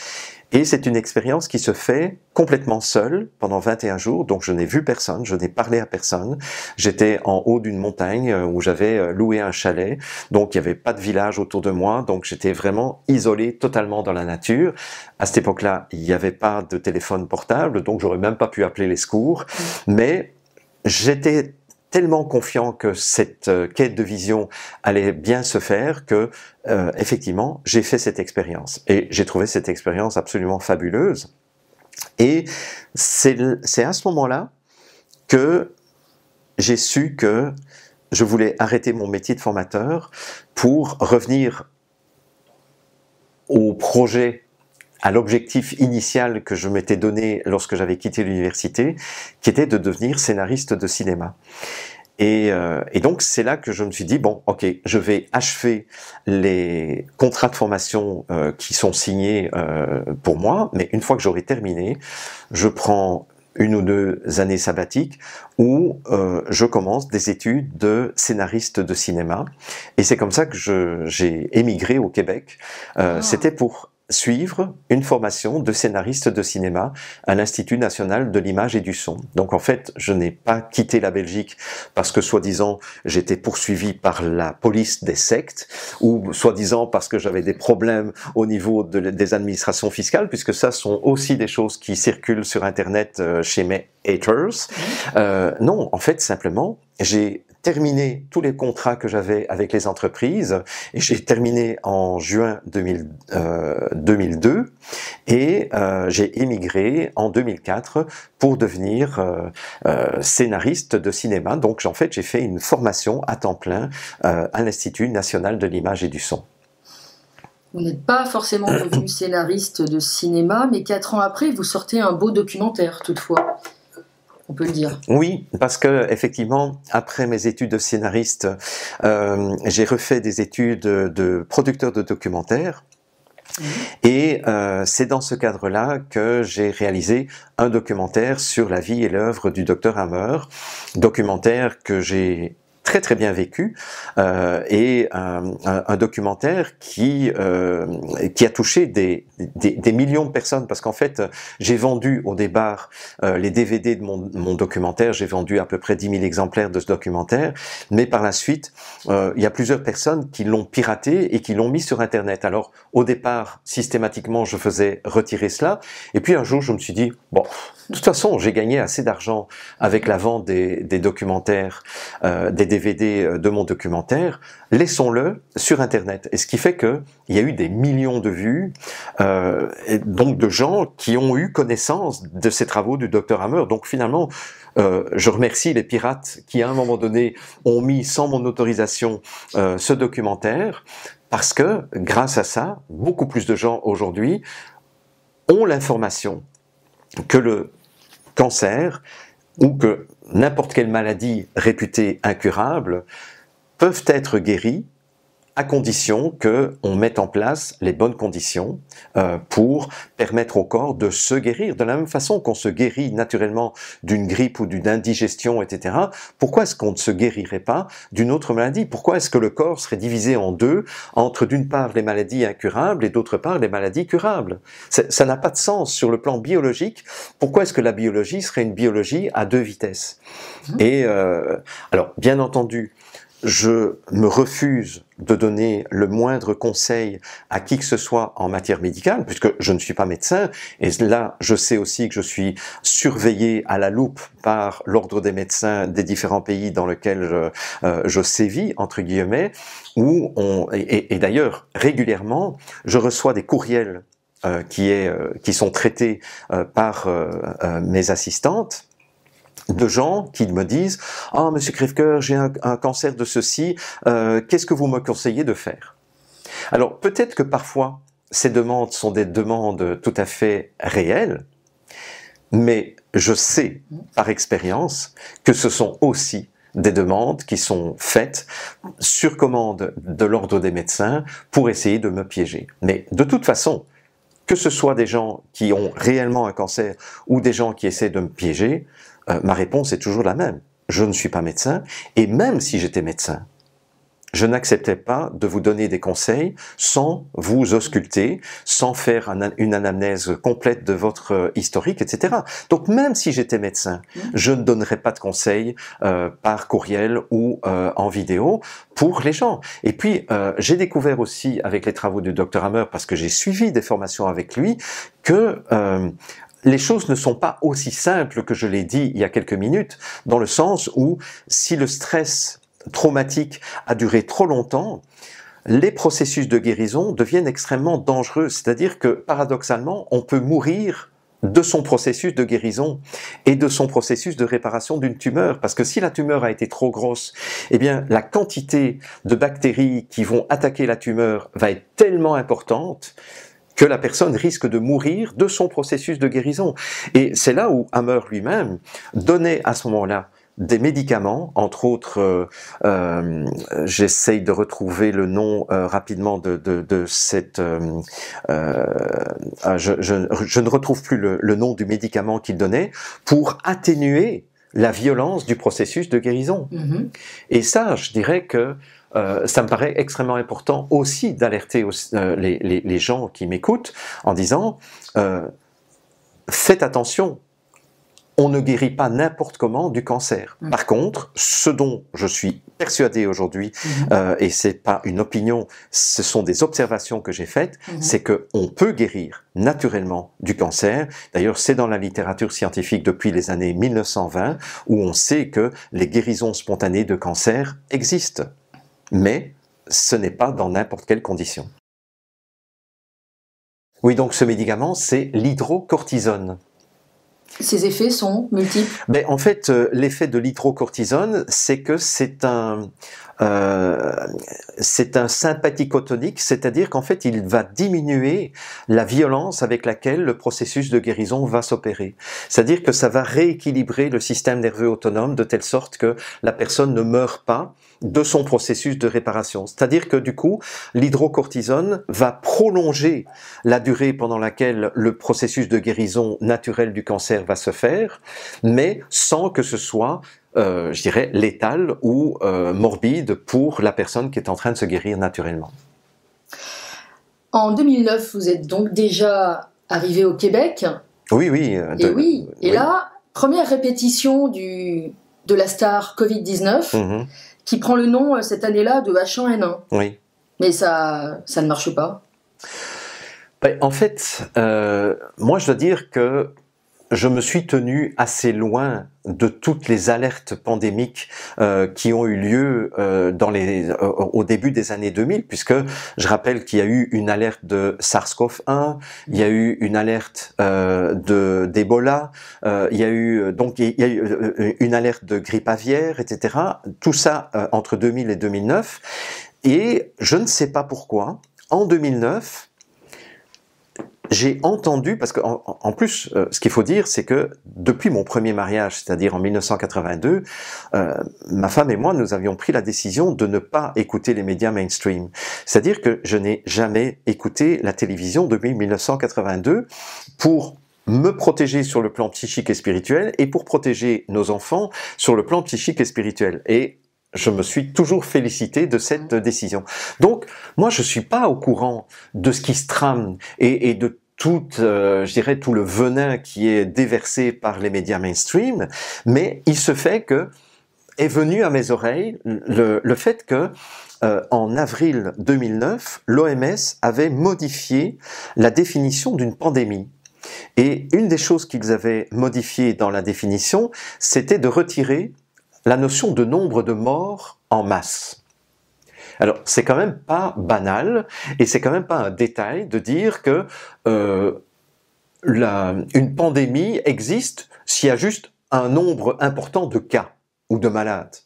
et c'est une expérience qui se fait complètement seule pendant 21 jours, donc je n'ai vu personne, je n'ai parlé à personne. J'étais en haut d'une montagne où j'avais loué un chalet, donc il n'y avait pas de village autour de moi, donc j'étais vraiment isolé totalement dans la nature. À cette époque-là, il n'y avait pas de téléphone portable, donc j'aurais même pas pu appeler les secours, mais j'étais tellement confiant que cette quête de vision allait bien se faire que, effectivement, j'ai fait cette expérience. Et j'ai trouvé cette expérience absolument fabuleuse. Et c'est à ce moment-là que j'ai su que je voulais arrêter mon métier de formateur pour revenir au projet, à l'objectif initial que je m'étais donné lorsque j'avais quitté l'université, qui était de devenir scénariste de cinéma. Et donc c'est là que je me suis dit, bon, ok, je vais achever les contrats de formation qui sont signés pour moi, mais une fois que j'aurai terminé, je prends 1 ou 2 années sabbatiques où je commence des études de scénariste de cinéma. Et c'est comme ça que j'ai émigré au Québec. C'était pour suivre une formation de scénariste de cinéma à l'Institut national de l'image et du son. Donc en fait, je n'ai pas quitté la Belgique parce que soi-disant j'étais poursuivi par la police des sectes, ou soi-disant parce que j'avais des problèmes au niveau des administrations fiscales, puisque ça sont aussi des choses qui circulent sur Internet chez mes haters. Non, en fait, simplement, j'ai terminé tous les contrats que j'avais avec les entreprises et j'ai terminé en juin 2002 et j'ai émigré en 2004 pour devenir scénariste de cinéma. Donc en fait j'ai fait une formation à temps plein à l'Institut national de l'image et du son. Vous n'êtes pas forcément devenu scénariste de cinéma, mais 4 ans après, vous sortez un beau documentaire toutefois. On peut le dire. Oui, parce que effectivement, après mes études de scénariste, j'ai refait des études de producteur de documentaires. Et c'est dans ce cadre-là que j'ai réalisé un documentaire sur la vie et l'œuvre du Dr Hammer, documentaire que j'ai très bien vécu et un documentaire qui a touché des millions de personnes parce qu'en fait j'ai vendu au départ les DVD de mon documentaire, j'ai vendu à peu près 10 000 exemplaires de ce documentaire, mais par la suite il y a plusieurs personnes qui l'ont piraté et qui l'ont mis sur internet. Alors au départ systématiquement je faisais retirer cela et puis un jour je me suis dit bon, de toute façon j'ai gagné assez d'argent avec la vente des documentaires, des DVD de mon documentaire, laissons-le sur internet. Et ce qui fait que il y a eu des millions de vues, et donc de gens qui ont eu connaissance de ces travaux du Dr Hammer. Donc finalement, je remercie les pirates qui à un moment donné ont mis sans mon autorisation ce documentaire, parce que grâce à ça, beaucoup plus de gens aujourd'hui ont l'information que le cancer ou que n'importe quelle maladie réputée incurable peuvent être guéries à condition qu'on mette en place les bonnes conditions pour permettre au corps de se guérir. De la même façon qu'on se guérit naturellement d'une grippe ou d'une indigestion, etc., pourquoi est-ce qu'on ne se guérirait pas d'une autre maladie? Pourquoi est-ce que le corps serait divisé en deux, entre d'une part les maladies incurables et d'autre part les maladies curables? Ça n'a pas de sens sur le plan biologique. Pourquoi est-ce que la biologie serait une biologie à deux vitesses? Et alors, bien entendu, je me refuse de donner le moindre conseil à qui que ce soit en matière médicale, puisque je ne suis pas médecin, et là, je sais aussi que je suis surveillé à la loupe par l'ordre des médecins des différents pays dans lesquels je sévis, entre guillemets, et d'ailleurs, régulièrement, je reçois des courriels qui sont traités par mes assistantes, de gens qui me disent « Ah, Monsieur Crèvecoeur, j'ai un cancer de ceci, qu'est-ce que vous me conseillez de faire ?» Alors, peut-être que parfois, ces demandes sont des demandes tout à fait réelles, mais je sais, par expérience, que ce sont aussi des demandes qui sont faites sur commande de l'ordre des médecins pour essayer de me piéger. Mais de toute façon, que ce soit des gens qui ont réellement un cancer ou des gens qui essaient de me piéger, ma réponse est toujours la même. Je ne suis pas médecin, et même si j'étais médecin, je n'acceptais pas de vous donner des conseils sans vous ausculter, sans faire une anamnèse complète de votre historique, etc. Donc même si j'étais médecin, je ne donnerais pas de conseils par courriel ou en vidéo pour les gens. Et puis j'ai découvert aussi avec les travaux du Dr Hammer, parce que j'ai suivi des formations avec lui, que les choses ne sont pas aussi simples que je l'ai dit il y a quelques minutes, dans le sens où si le stress traumatique a duré trop longtemps, les processus de guérison deviennent extrêmement dangereux. C'est-à-dire que, paradoxalement, on peut mourir de son processus de guérison et de son processus de réparation d'une tumeur. Parce que si la tumeur a été trop grosse, eh bien, la quantité de bactéries qui vont attaquer la tumeur va être tellement importante que la personne risque de mourir de son processus de guérison. Et c'est là où Hammer lui-même donnait à ce moment-là des médicaments, entre autres, j'essaye de retrouver le nom rapidement de cette... je ne retrouve plus le nom du médicament qu'il donnait, pour atténuer la violence du processus de guérison. Et ça, je dirais que ça me paraît extrêmement important aussi d'alerter les gens qui m'écoutent en disant faites attention on ne guérit pas n'importe comment du cancer. Par contre, ce dont je suis persuadé aujourd'hui, et c'est pas une opinion, ce sont des observations que j'ai faites, c'est que on peut guérir naturellement du cancer. D'ailleurs, c'est dans la littérature scientifique depuis les années 1920, où on sait que les guérisons spontanées de cancer existent. Mais ce n'est pas dans n'importe quelle condition. Oui, donc ce médicament, c'est l'hydrocortisone. Ces effets sont multiples. Mais en fait, l'effet de l'hydrocortisone, c'est que c'est un sympathicotonique, c'est-à-dire qu'en fait, il va diminuer la violence avec laquelle le processus de guérison va s'opérer. C'est-à-dire que ça va rééquilibrer le système nerveux autonome de telle sorte que la personne ne meurt pas de son processus de réparation. C'est-à-dire que du coup, l'hydrocortisone va prolonger la durée pendant laquelle le processus de guérison naturelle du cancer va se faire, mais sans que ce soit, je dirais, létal ou morbide pour la personne qui est en train de se guérir naturellement. En 2009, vous êtes donc déjà arrivé au Québec. Oui, oui. Et là, première répétition de la star Covid-19, qui prend le nom cette année-là de H1N1. Oui. Mais ça ne marche pas. En fait, moi je dois dire que je me suis tenu assez loin de toutes les alertes pandémiques qui ont eu lieu au début des années 2000, puisque je rappelle qu'il y a eu une alerte de SARS-CoV-1, il y a eu une alerte d'Ebola, il y a eu une alerte de grippe aviaire, etc. Tout ça entre 2000 et 2009. Et je ne sais pas pourquoi, en 2009, j'ai entendu, parce qu'en plus, ce qu'il faut dire, c'est que depuis mon premier mariage, c'est-à-dire en 1982, ma femme et moi, nous avions pris la décision de ne pas écouter les médias mainstream. C'est-à-dire que je n'ai jamais écouté la télévision depuis 1982 pour me protéger sur le plan psychique et spirituel et pour protéger nos enfants sur le plan psychique et spirituel. Et je me suis toujours félicité de cette décision. Donc, moi, je suis pas au courant de ce qui se trame et de je dirais, tout le venin qui est déversé par les médias mainstream, mais il se fait que est venu à mes oreilles le fait que en avril 2009, l'OMS avait modifié la définition d'une pandémie. Et une des choses qu'ils avaient modifiées dans la définition, c'était de retirer la notion de nombre de morts en masse. Alors, c'est quand même pas banal, et c'est quand même pas un détail de dire que une pandémie existe s'il y a juste un nombre important de cas ou de malades.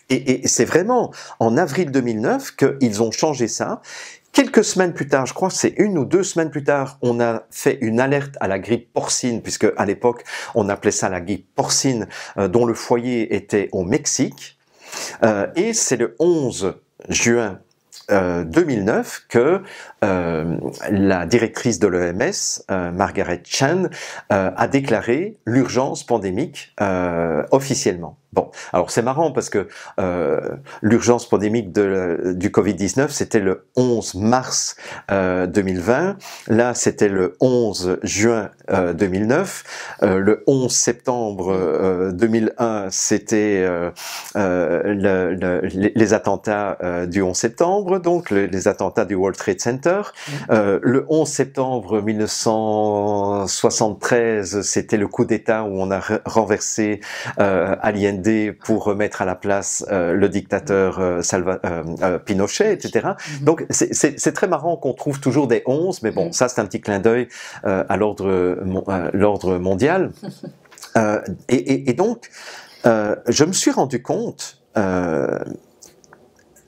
Et c'est vraiment en avril 2009 qu'ils ont changé ça. Quelques semaines plus tard, je crois que c'est 1 ou 2 semaines plus tard, on a fait une alerte à la grippe porcine, puisque à l'époque, on appelait ça la grippe porcine, dont le foyer était au Mexique. Et c'est le 11 juin 2009 que la directrice de l'OMS, Margaret Chan, a déclaré l'urgence pandémique officiellement. Bon, alors c'est marrant parce que l'urgence pandémique du Covid-19, c'était le 11 mars 2020. Là, c'était le 11 juin 2009. Le 11 septembre 2001, c'était les attentats du 11 septembre, donc les attentats du World Trade Center. Le 11 septembre 1973, c'était le coup d'État où on a renversé Allende pour remettre à la place le dictateur Pinochet, etc. Donc c'est très marrant qu'on trouve toujours des 11, mais bon, ça c'est un petit clin d'œil à l'ordre mondial. Et donc, je me suis rendu compte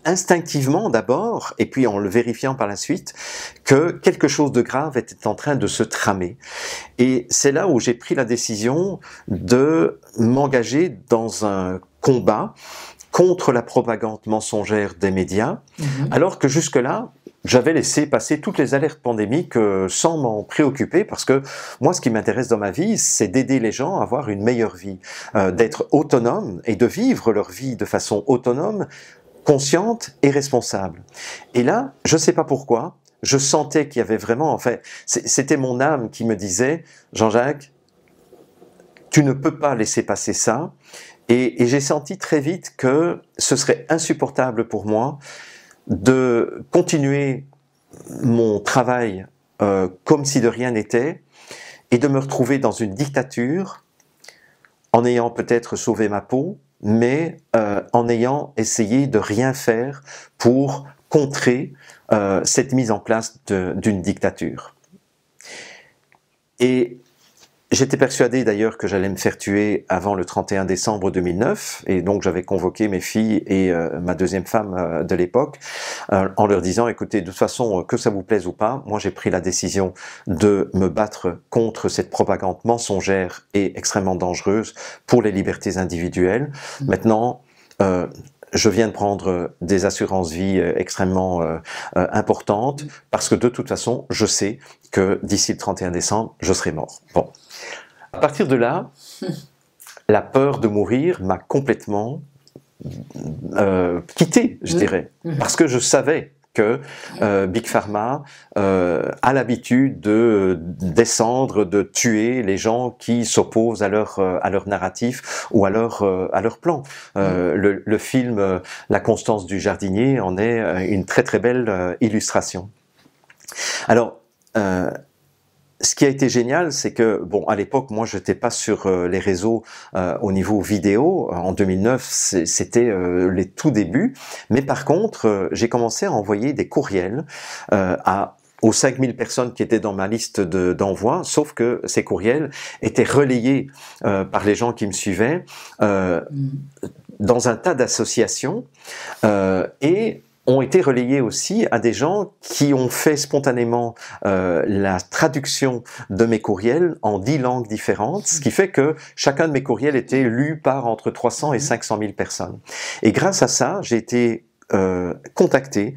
instinctivement d'abord, et puis en le vérifiant par la suite, que quelque chose de grave était en train de se tramer. Et c'est là où j'ai pris la décision de m'engager dans un combat contre la propagande mensongère des médias, alors que jusque-là, j'avais laissé passer toutes les alertes pandémiques sans m'en préoccuper, parce que moi, ce qui m'intéresse dans ma vie, c'est d'aider les gens à avoir une meilleure vie, d'être autonome et de vivre leur vie de façon autonome, consciente et responsable. Et là, je ne sais pas pourquoi, je sentais qu'il y avait vraiment, en fait, c'était mon âme qui me disait, Jean-Jacques, tu ne peux pas laisser passer ça. Et j'ai senti très vite que ce serait insupportable pour moi de continuer mon travail comme si de rien n'était et de me retrouver dans une dictature en ayant peut-être sauvé ma peau, mais en ayant essayé de rien faire pour contrer cette mise en place d'une dictature. Et j'étais persuadé d'ailleurs que j'allais me faire tuer avant le 31 décembre 2009, et donc j'avais convoqué mes filles et ma deuxième femme de l'époque en leur disant, écoutez, de toute façon, que ça vous plaise ou pas, moi j'ai pris la décision de me battre contre cette propagande mensongère et extrêmement dangereuse pour les libertés individuelles. Maintenant, je viens de prendre des assurances vie extrêmement importantes parce que de toute façon, je sais que d'ici le 31 décembre, je serai mort. Bon. À partir de là, la peur de mourir m'a complètement quitté, je dirais, parce que je savais que Big Pharma a l'habitude de descendre, de tuer les gens qui s'opposent à leur narratif ou à leur plan. Le film La Constance du jardinier en est une très très belle illustration. Alors, ce qui a été génial, c'est que, bon, à l'époque, moi, je n'étais pas sur les réseaux au niveau vidéo. En 2009, c'était les tout débuts. Mais par contre, j'ai commencé à envoyer des courriels aux 5000 personnes qui étaient dans ma liste d'envoi, sauf que ces courriels étaient relayés par les gens qui me suivaient dans un tas d'associations et ont été relayés aussi à des gens qui ont fait spontanément la traduction de mes courriels en 10 langues différentes, ce qui fait que chacun de mes courriels était lu par entre 300 et 500 000 personnes. Et grâce à ça, j'ai été contacté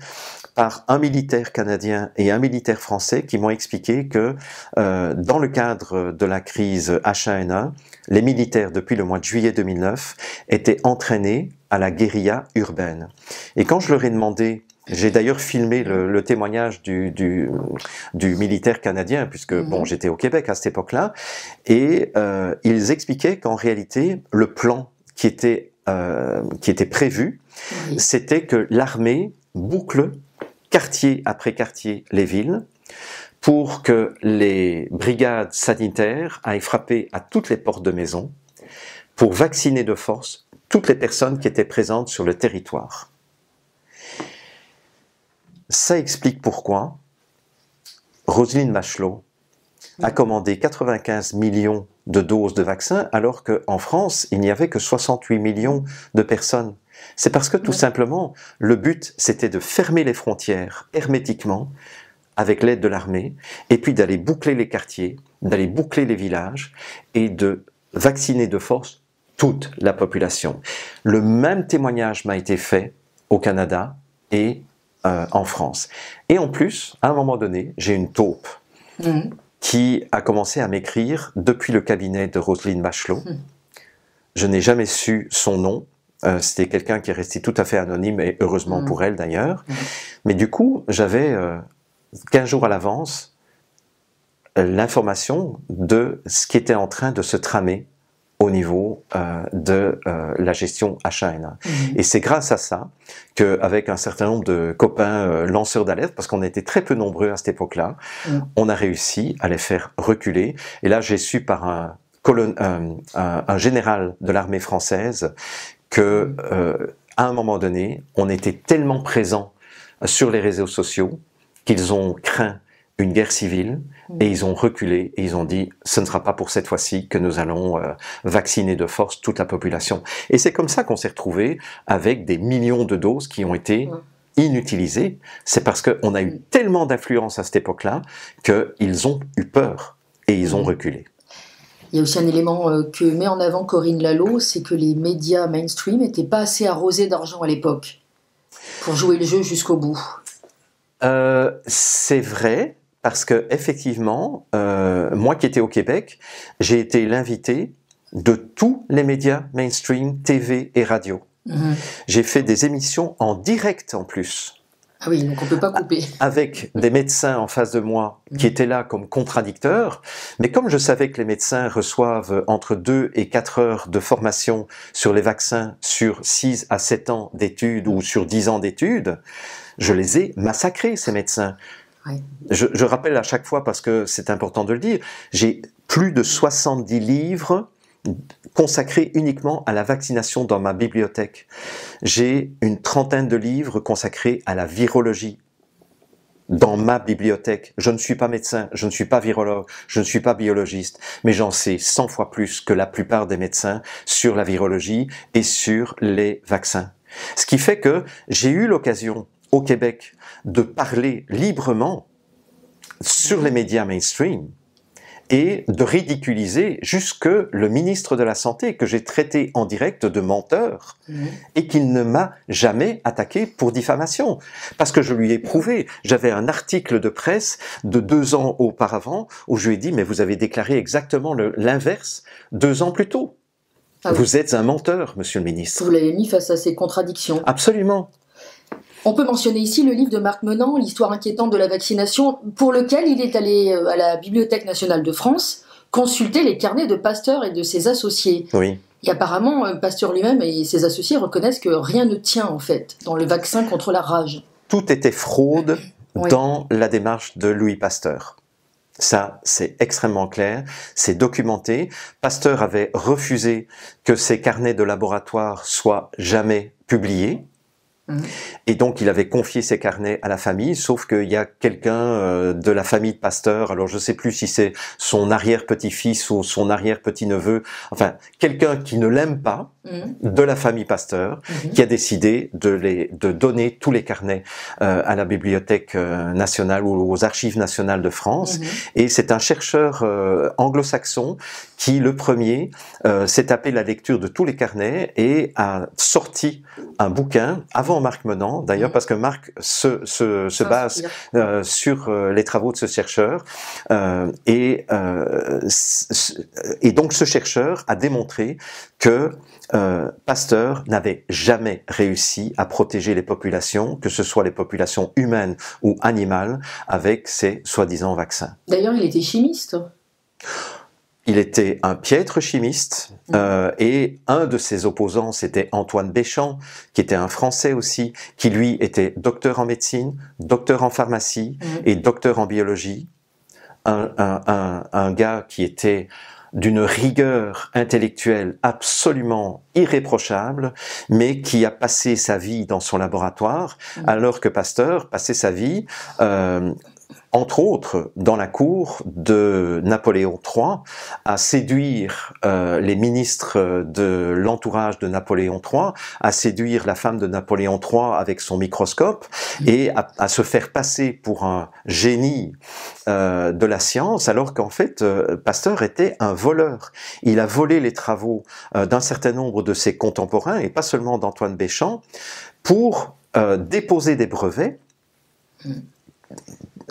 par un militaire canadien et un militaire français qui m'ont expliqué que dans le cadre de la crise H1N1, les militaires, depuis le mois de juillet 2009, étaient entraînés à la guérilla urbaine. Et quand je leur ai demandé, j'ai d'ailleurs filmé le témoignage du militaire canadien, puisque bon, j'étais au Québec à cette époque-là, et ils expliquaient qu'en réalité, le plan qui était prévu, c'était que l'armée boucle quartier après quartier les villes, pour que les brigades sanitaires aillent frapper à toutes les portes de maison pour vacciner de force toutes les personnes qui étaient présentes sur le territoire. Ça explique pourquoi Roselyne Bachelot a commandé 95 millions de doses de vaccins alors qu'en France, il n'y avait que 68 millions de personnes. C'est parce que tout simplement, le but, c'était de fermer les frontières hermétiquement avec l'aide de l'armée, et puis d'aller boucler les quartiers, d'aller boucler les villages, et de vacciner de force toute la population. Le même témoignage m'a été fait au Canada et en France. Et en plus, à un moment donné, j'ai une taupe qui a commencé à m'écrire depuis le cabinet de Roselyne Bachelot. Je n'ai jamais su son nom. C'était quelqu'un qui est resté tout à fait anonyme, et heureusement pour elle d'ailleurs. Mais du coup, j'avais 15 jours à l'avance l'information de ce qui était en train de se tramer au niveau de la gestion H1N1. Et c'est grâce à ça qu'avec un certain nombre de copains lanceurs d'alerte, parce qu'on était très peu nombreux à cette époque-là, on a réussi à les faire reculer. Et là, j'ai su par un général de l'armée française que, à un moment donné, on était tellement présents sur les réseaux sociaux qu'ils ont craint une guerre civile et ils ont reculé et ils ont dit ce ne sera pas pour cette fois-ci que nous allons vacciner de force toute la population. Et c'est comme ça qu'on s'est retrouvé avec des millions de doses qui ont été inutilisées. C'est parce qu'on a eu tellement d'influence à cette époque-là qu'ils ont eu peur et ils ont reculé. Il y a aussi un élément que met en avant Corinne Lallot, c'est que les médias mainstream n'étaient pas assez arrosés d'argent à l'époque pour jouer le jeu jusqu'au bout. C'est vrai, parce que effectivement, moi qui étais au Québec, j'ai été l'invité de tous les médias mainstream, TV et radio. J'ai fait des émissions en direct en plus, Ah oui, donc on ne peut pas couper. Avec des médecins en face de moi qui étaient là comme contradicteurs, mais comme je savais que les médecins reçoivent entre 2 et 4 heures de formation sur les vaccins sur 6 à 7 ans d'études ou sur 10 ans d'études, je les ai massacrés, ces médecins. Ouais. Je rappelle à chaque fois, parce que c'est important de le dire, j'ai plus de 70 livres consacrés uniquement à la vaccination dans ma bibliothèque. J'ai une trentaine de livres consacrés à la virologie dans ma bibliothèque. Je ne suis pas médecin, je ne suis pas virologue, je ne suis pas biologiste, mais j'en sais 100 fois plus que la plupart des médecins sur la virologie et sur les vaccins. Ce qui fait que j'ai eu l'occasion au Québec de parler librement sur les médias mainstream et de ridiculiser jusque le ministre de la Santé que j'ai traité en direct de menteur et qu'il ne m'a jamais attaqué pour diffamation. Parce que je lui ai prouvé, j'avais un article de presse de 2 ans auparavant où je lui ai dit « mais vous avez déclaré exactement l'inverse 2 ans plus tôt. Ah oui. Vous êtes un menteur, monsieur le ministre. » Vous l'avez mis face à ces contradictions. Absolument. On peut mentionner ici le livre de Marc Menant, L'histoire inquiétante de la vaccination, pour lequel il est allé à la Bibliothèque nationale de France consulter les carnets de Pasteur et de ses associés. Oui. Et apparemment, Pasteur lui-même et ses associés reconnaissent que rien ne tient, en fait, dans le vaccin contre la rage. Tout était fraude Oui. dans la démarche de Louis Pasteur. Ça, c'est extrêmement clair, c'est documenté. Pasteur avait refusé que ses carnets de laboratoire soient jamais publiés. Et donc, il avait confié ses carnets à la famille, sauf qu'il y a quelqu'un de la famille de Pasteur, alors je ne sais plus si c'est son arrière-petit-fils ou son arrière-petit-neveu, enfin, quelqu'un qui ne l'aime pas, de la famille Pasteur, qui a décidé de donner tous les carnets à la Bibliothèque nationale ou aux Archives nationales de France. Et c'est un chercheur anglo-saxon qui, le premier, s'est tapé la lecture de tous les carnets et a sorti un bouquin avant Marc Menant, d'ailleurs, parce que Marc se base sur les travaux de ce chercheur. Et donc, ce chercheur a démontré que Pasteur n'avait jamais réussi à protéger les populations, que ce soit les populations humaines ou animales, avec ces soi-disant vaccins. D'ailleurs, il était chimiste. Il était un piètre chimiste et un de ses opposants, c'était Antoine Béchamp, qui était un Français aussi, qui lui était docteur en médecine, docteur en pharmacie et docteur en biologie. Un gars qui était d'une rigueur intellectuelle absolument irréprochable, mais qui a passé sa vie dans son laboratoire, alors que Pasteur passait sa vie entre autres, dans la cour de Napoléon III, à séduire les ministres de l'entourage de Napoléon III, à séduire la femme de Napoléon III avec son microscope et à se faire passer pour un génie de la science, alors qu'en fait, Pasteur était un voleur. Il a volé les travaux d'un certain nombre de ses contemporains, et pas seulement d'Antoine Béchamp, pour déposer des brevets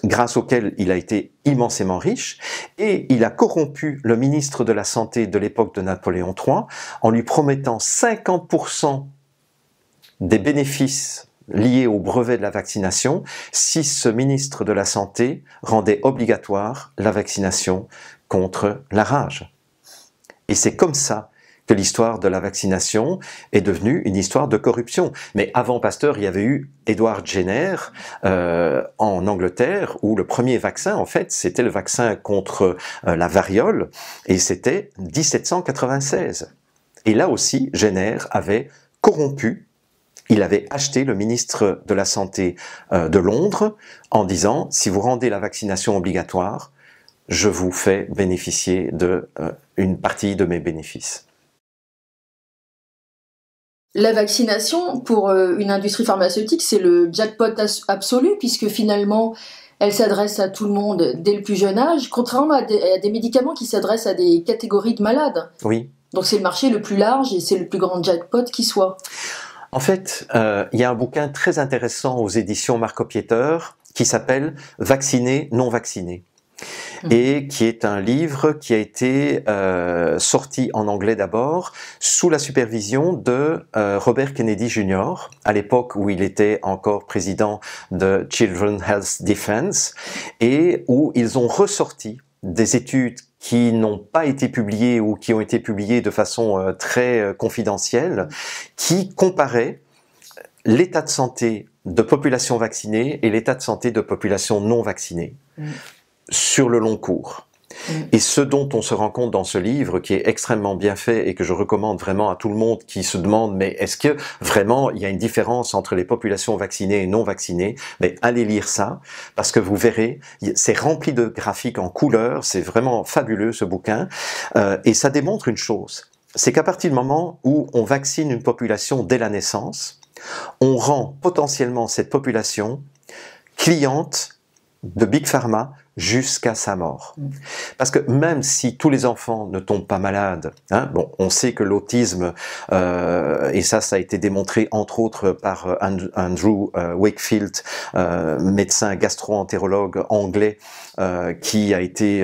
grâce auquel il a été immensément riche, et il a corrompu le ministre de la Santé de l'époque de Napoléon III en lui promettant 50% des bénéfices liés au brevet de la vaccination si ce ministre de la Santé rendait obligatoire la vaccination contre la rage. Et c'est comme ça que l'histoire de la vaccination est devenue une histoire de corruption. Mais avant Pasteur, il y avait eu Edward Jenner en Angleterre, où le premier vaccin, en fait, c'était le vaccin contre la variole, et c'était 1796. Et là aussi, Jenner avait corrompu, il avait acheté le ministre de la Santé de Londres en disant « Si vous rendez la vaccination obligatoire, je vous fais bénéficier d'une partie de mes bénéfices. » La vaccination, pour une industrie pharmaceutique, c'est le jackpot absolu, puisque finalement, elle s'adresse à tout le monde dès le plus jeune âge, contrairement à des médicaments qui s'adressent à des catégories de malades. Oui. Donc c'est le marché le plus large et c'est le plus grand jackpot qui soit. En fait, il y a un bouquin très intéressant aux éditions Marcopiéteur qui s'appelle « Vacciné, non vacciné ». et qui est un livre qui a été sorti en anglais d'abord, sous la supervision de Robert Kennedy Jr., à l'époque où il était encore président de Children's Health Defense, et où ils ont ressorti des études qui n'ont pas été publiées ou qui ont été publiées de façon très confidentielle, qui comparaient l'état de santé de population vaccinée et l'état de santé de population non vaccinée sur le long cours. Et ce dont on se rend compte dans ce livre, qui est extrêmement bien fait et que je recommande vraiment à tout le monde qui se demande mais est-ce que vraiment il y a une différence entre les populations vaccinées et non vaccinées, mais allez lire ça, parce que vous verrez, c'est rempli de graphiques en couleurs, c'est vraiment fabuleux ce bouquin, et ça démontre une chose, c'est qu'à partir du moment où on vaccine une population dès la naissance, on rend potentiellement cette population cliente de Big Pharma jusqu'à sa mort. Parce que même si tous les enfants ne tombent pas malades, hein, bon, on sait que l'autisme, et ça a été démontré entre autres par Andrew Wakefield, médecin gastro-entérologue anglais, qui a été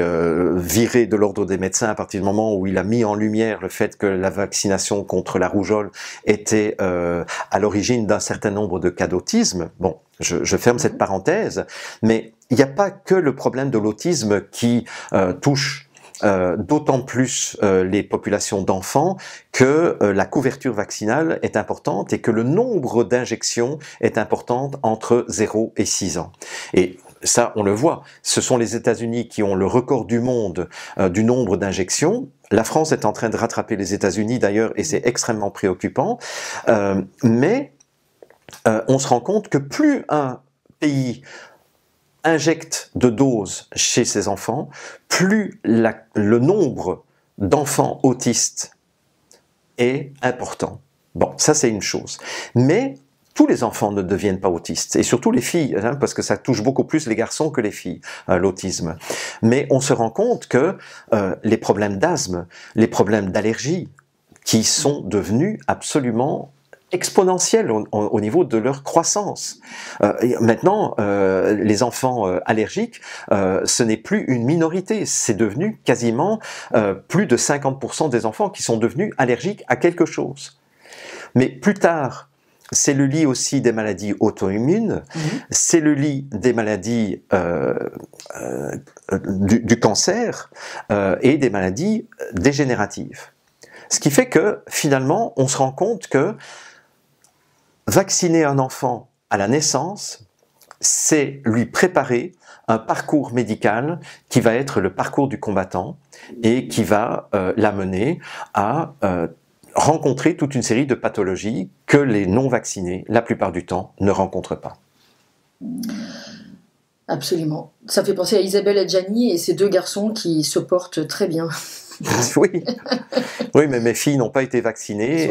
viré de l'ordre des médecins à partir du moment où il a mis en lumière le fait que la vaccination contre la rougeole était à l'origine d'un certain nombre de cas d'autisme. Bon, je ferme cette parenthèse, mais il n'y a pas que le problème de l'autisme qui touche d'autant plus les populations d'enfants que la couverture vaccinale est importante et que le nombre d'injections est important entre 0 et 6 ans. Et ça, on le voit, ce sont les États-Unis qui ont le record du monde du nombre d'injections. La France est en train de rattraper les États-Unis d'ailleurs et c'est extrêmement préoccupant. Mais on se rend compte que plus un pays injecte de doses chez ses enfants, plus le nombre d'enfants autistes est important. Bon, ça c'est une chose. Mais tous les enfants ne deviennent pas autistes, et surtout les filles, hein, parce que ça touche beaucoup plus les garçons que les filles, l'autisme. Mais on se rend compte que les problèmes d'asthme, les problèmes d'allergie, qui sont devenus absolument exponentielle au niveau de leur croissance. Maintenant, les enfants allergiques, ce n'est plus une minorité, c'est devenu quasiment plus de 50% des enfants qui sont devenus allergiques à quelque chose. Mais plus tard, c'est le lit aussi des maladies auto-immunes, c'est le lit des maladies du cancer et des maladies dégénératives. Ce qui fait que finalement, on se rend compte que vacciner un enfant à la naissance, c'est lui préparer un parcours médical qui va être le parcours du combattant et qui va l'amener à rencontrer toute une série de pathologies que les non-vaccinés, la plupart du temps, ne rencontrent pas. Absolument. Ça fait penser à Isabelle Adjani et ces deux garçons qui se portent très bien. Oui. Oui, mais mes filles n'ont pas été vaccinées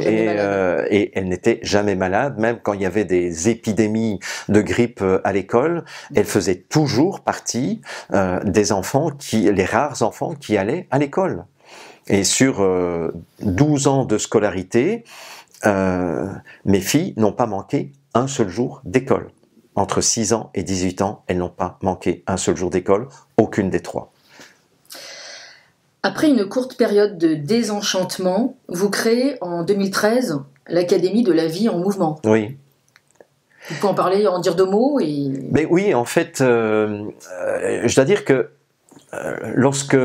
et elles n'étaient jamais malades, même quand il y avait des épidémies de grippe à l'école, elles faisaient toujours partie des enfants les rares enfants qui allaient à l'école. Et sur 12 ans de scolarité, mes filles n'ont pas manqué un seul jour d'école. Entre 6 ans et 18 ans, elles n'ont pas manqué un seul jour d'école, aucune des trois. Après une courte période de désenchantement, vous créez en 2013 l'Académie de la vie en mouvement. Oui. Vous pouvez en parler, en dire deux mots Mais oui, en fait, je dois dire que lorsque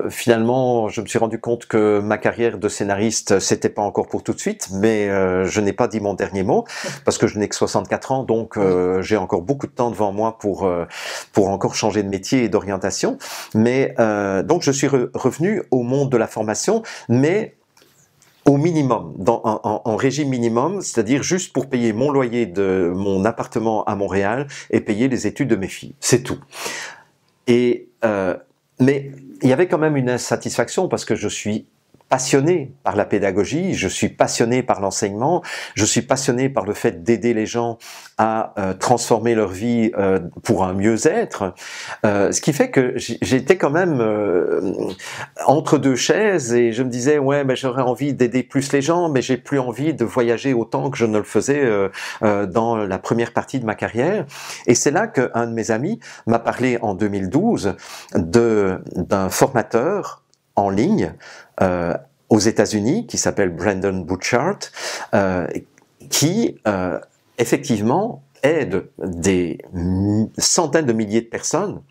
finalement je me suis rendu compte que ma carrière de scénariste c'était pas encore pour tout de suite, mais je n'ai pas dit mon dernier mot parce que je n'ai que 64 ans, donc j'ai encore beaucoup de temps devant moi pour encore changer de métier et d'orientation. Mais donc je suis revenu au monde de la formation, mais au minimum, en régime minimum, c'est-à-dire juste pour payer mon loyer de mon appartement à Montréal et payer les études de mes filles, c'est tout. Et mais il y avait quand même une insatisfaction parce que je suis passionné par la pédagogie, je suis passionné par l'enseignement, je suis passionné par le fait d'aider les gens à transformer leur vie pour un mieux-être, ce qui fait que j'étais quand même entre deux chaises et je me disais ouais ben j'aurais envie d'aider plus les gens, mais j'ai plus envie de voyager autant que je ne le faisais dans la première partie de ma carrière. Et c'est là qu'un de mes amis m'a parlé en 2012 d'un formateur en ligne aux États-Unis qui s'appelle Brandon Burchard, qui effectivement aide des centaines de milliers de personnes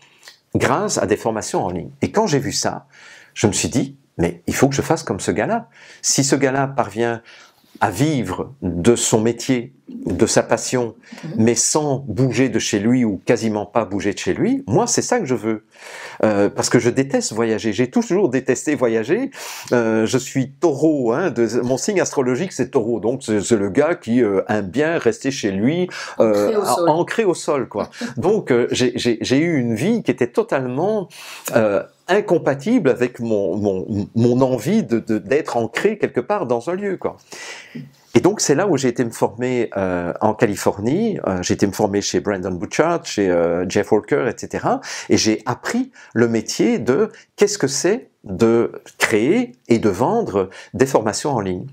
grâce à des formations en ligne. Et quand j'ai vu ça, je me suis dit, mais il faut que je fasse comme ce gars-là. Si ce gars-là parvient à vivre de son métier, de sa passion, mais sans bouger de chez lui ou quasiment pas bouger de chez lui, moi c'est ça que je veux. Parce que je déteste voyager, j'ai toujours détesté voyager. Je suis taureau, hein, mon signe astrologique c'est taureau, donc c'est le gars qui aime bien rester chez lui, ancré au sol, quoi. Donc j'ai eu une vie qui était totalement incompatible avec mon envie d'être ancré quelque part dans un lieu, quoi. Et donc c'est là où j'ai été me former en Californie, j'ai été me former chez Brandon Burchard, chez Jeff Walker, etc. Et j'ai appris le métier de qu'est-ce que c'est de créer et de vendre des formations en ligne.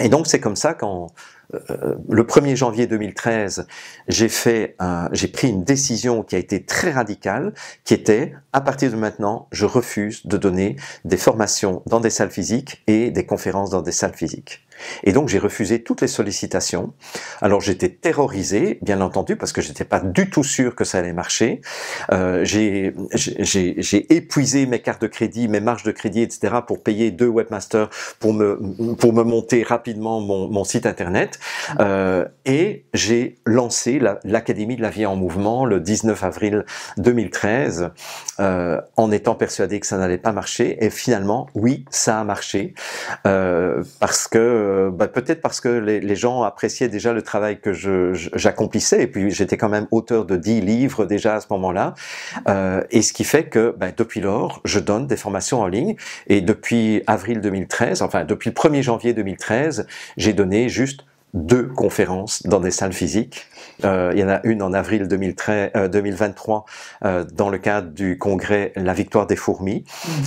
Et donc c'est comme ça qu'en le 1er janvier 2013, j'ai pris une décision qui a été très radicale, qui était, à partir de maintenant, je refuse de donner des formations dans des salles physiques et des conférences dans des salles physiques. Et donc j'ai refusé toutes les sollicitations. Alors j'étais terrorisé, bien entendu, parce que j'étais pas du tout sûr que ça allait marcher. J'ai épuisé mes cartes de crédit, mes marges de crédit, etc. pour payer 2 webmasters pour me monter rapidement mon site internet. Et j'ai lancé l'Académie de la vie en mouvement le 19 avril 2013, en étant persuadé que ça n'allait pas marcher. Et finalement, oui, ça a marché, parce que peut-être parce que les gens appréciaient déjà le travail que j'accomplissais, et puis j'étais quand même auteur de 10 livres déjà à ce moment-là, et ce qui fait que depuis lors, je donne des formations en ligne, et depuis avril 2013, enfin depuis le 1er janvier 2013, j'ai donné juste 2 conférences dans des salles physiques. Il y en a une en avril 2023 dans le cadre du congrès La Victoire des Fourmis,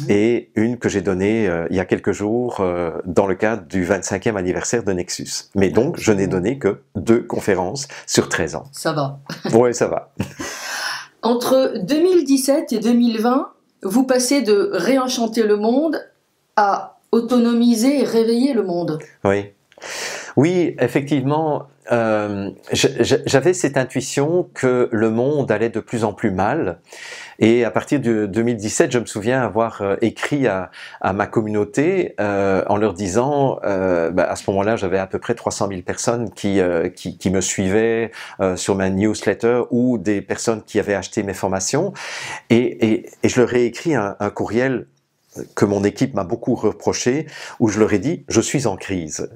et une que j'ai donnée il y a quelques jours dans le cadre du 25e anniversaire de Nexus. Mais donc, je n'ai donné que 2 conférences sur 13 ans. Ça va. Oui, ça va. Entre 2017 et 2020, vous passez de réenchanter le monde à autonomiser et réveiller le monde. Oui. Oui, effectivement, j'avais cette intuition que le monde allait de plus en plus mal. Et à partir de 2017, je me souviens avoir écrit à ma communauté en leur disant, à ce moment-là, j'avais à peu près 300 000 personnes qui me suivaient sur ma newsletter, ou des personnes qui avaient acheté mes formations. Et je leur ai écrit un courriel que mon équipe m'a beaucoup reproché, où je leur ai dit, je suis en crise.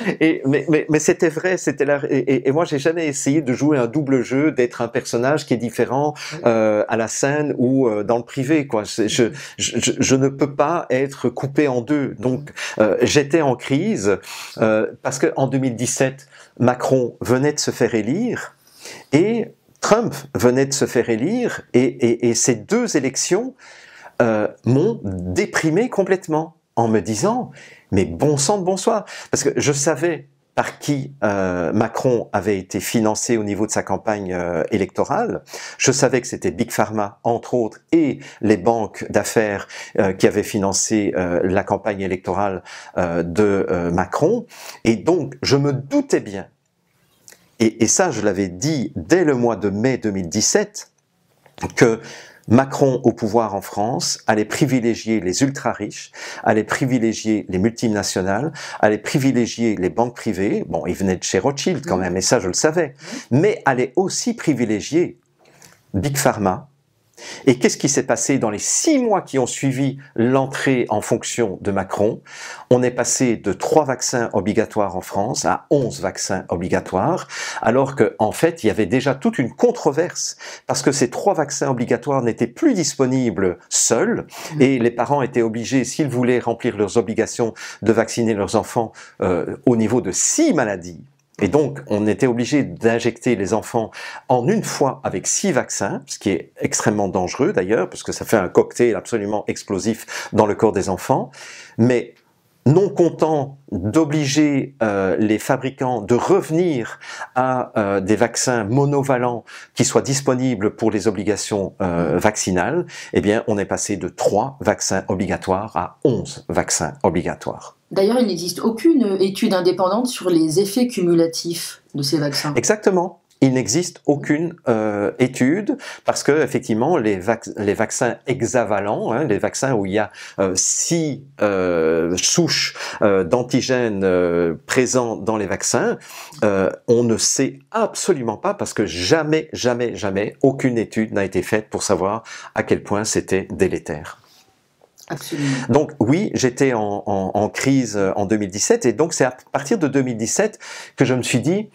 mais c'était vrai, c'était là. Et moi, j'ai jamais essayé de jouer un double jeu, d'être un personnage qui est différent à la scène ou dans le privé, quoi. Je ne peux pas être coupé en deux. Donc, j'étais en crise parce que en 2017, Macron venait de se faire élire et Trump venait de se faire élire, et ces 2 élections m'ont déprimé complètement, en me disant mais bon sang de bonsoir, parce que je savais par qui Macron avait été financé au niveau de sa campagne électorale. Je savais que c'était Big Pharma, entre autres, et les banques d'affaires qui avaient financé la campagne électorale de Macron, et donc je me doutais bien, et ça je l'avais dit dès le mois de mai 2017, que Macron au pouvoir en France allait privilégier les ultra-riches, allait privilégier les multinationales, allait privilégier les banques privées, bon, il venait de chez Rothschild quand même, et ça je le savais, mais allait aussi privilégier Big Pharma Et qu'est-ce qui s'est passé dans les 6 mois qui ont suivi l'entrée en fonction de Macron? On est passé de 3 vaccins obligatoires en France à 11 vaccins obligatoires, alors qu'en fait, il y avait déjà toute une controverse, parce que ces 3 vaccins obligatoires n'étaient plus disponibles seuls, et les parents étaient obligés, s'ils voulaient remplir leurs obligations, de vacciner leurs enfants au niveau de 6 maladies. Et donc, on était obligé d'injecter les enfants en une fois avec 6 vaccins, ce qui est extrêmement dangereux d'ailleurs, parce que ça fait un cocktail absolument explosif dans le corps des enfants. Mais non content d'obliger les fabricants de revenir à des vaccins monovalents qui soient disponibles pour les obligations vaccinales, eh bien, on est passé de 3 vaccins obligatoires à 11 vaccins obligatoires. D'ailleurs, il n'existe aucune étude indépendante sur les effets cumulatifs de ces vaccins. Exactement. Il n'existe aucune étude parce que effectivement les vaccins hexavalents, les vaccins où il y a 6 souches d'antigènes présents dans les vaccins, on ne sait absolument pas parce que jamais aucune étude n'a été faite pour savoir à quel point c'était délétère. Absolument. Donc oui, j'étais en crise en 2017 et donc c'est à partir de 2017 que je me suis dit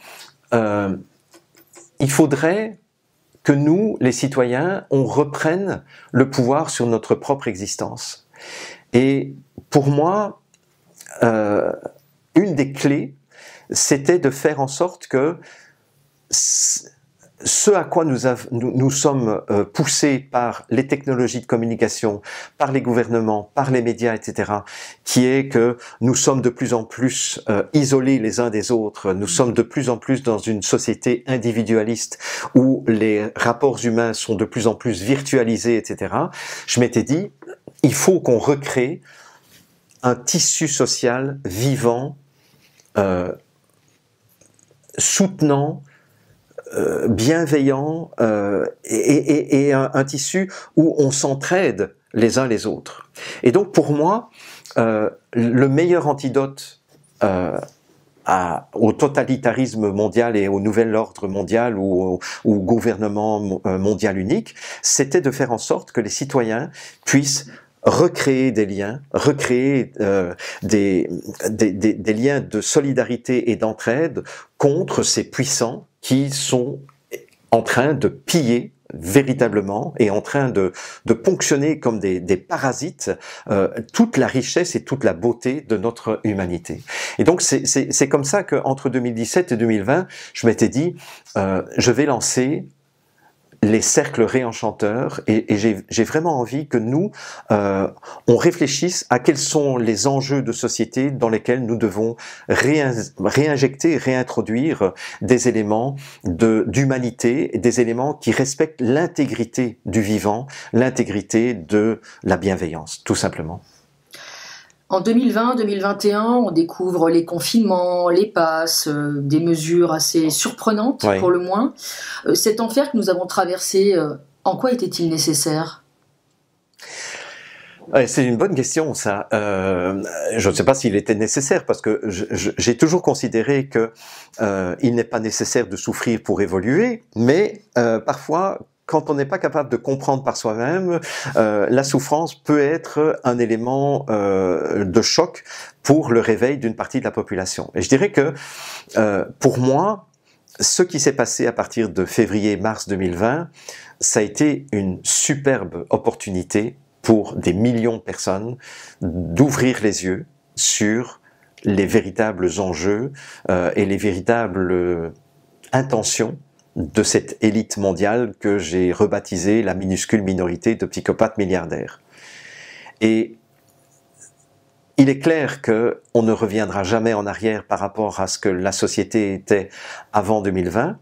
il faudrait que nous, les citoyens, on reprenne le pouvoir sur notre propre existence. Et pour moi, une des clés, c'était de faire en sorte que ce à quoi nous sommes poussés par les technologies de communication, par les gouvernements, par les médias, etc., qui est que nous sommes de plus en plus isolés les uns des autres, nous sommes de plus en plus dans une société individualiste où les rapports humains sont de plus en plus virtualisés, etc. Je m'étais dit, il faut qu'on recrée un tissu social vivant, soutenant, bienveillant et un tissu où on s'entraide les uns les autres. Et donc pour moi, le meilleur antidote au totalitarisme mondial et au nouvel ordre mondial ou au gouvernement mondial unique, c'était de faire en sorte que les citoyens puissent recréer des liens, recréer des liens de solidarité et d'entraide contre ces puissants qui sont en train de piller véritablement et en train de ponctionner comme des parasites toute la richesse et toute la beauté de notre humanité. Et donc c'est comme ça qu'entre 2017 et 2020, je m'étais dit je vais lancer les cercles réenchanteurs et j'ai vraiment envie que nous, on réfléchisse à quels sont les enjeux de société dans lesquels nous devons réinjecter, réintroduire des éléments d'humanité, des éléments qui respectent l'intégrité du vivant, l'intégrité de la bienveillance, tout simplement. En 2020-2021, on découvre les confinements, les passes, des mesures assez surprenantes pour le moins. Cet enfer que nous avons traversé, en quoi était-il nécessaire ? C'est une bonne question, ça. Je ne sais pas s'il était nécessaire, parce que j'ai toujours considéré que il n'est pas nécessaire de souffrir pour évoluer, mais parfois, quand on n'est pas capable de comprendre par soi-même, la souffrance peut être un élément de choc pour le réveil d'une partie de la population. Et je dirais que, pour moi, ce qui s'est passé à partir de février-mars 2020, ça a été une superbe opportunité pour des millions de personnes d'ouvrir les yeux sur les véritables enjeux et les véritables intentions de cette élite mondiale que j'ai rebaptisée la minuscule minorité de psychopathes milliardaires. Et il est clair qu'on ne reviendra jamais en arrière par rapport à ce que la société était avant 2020,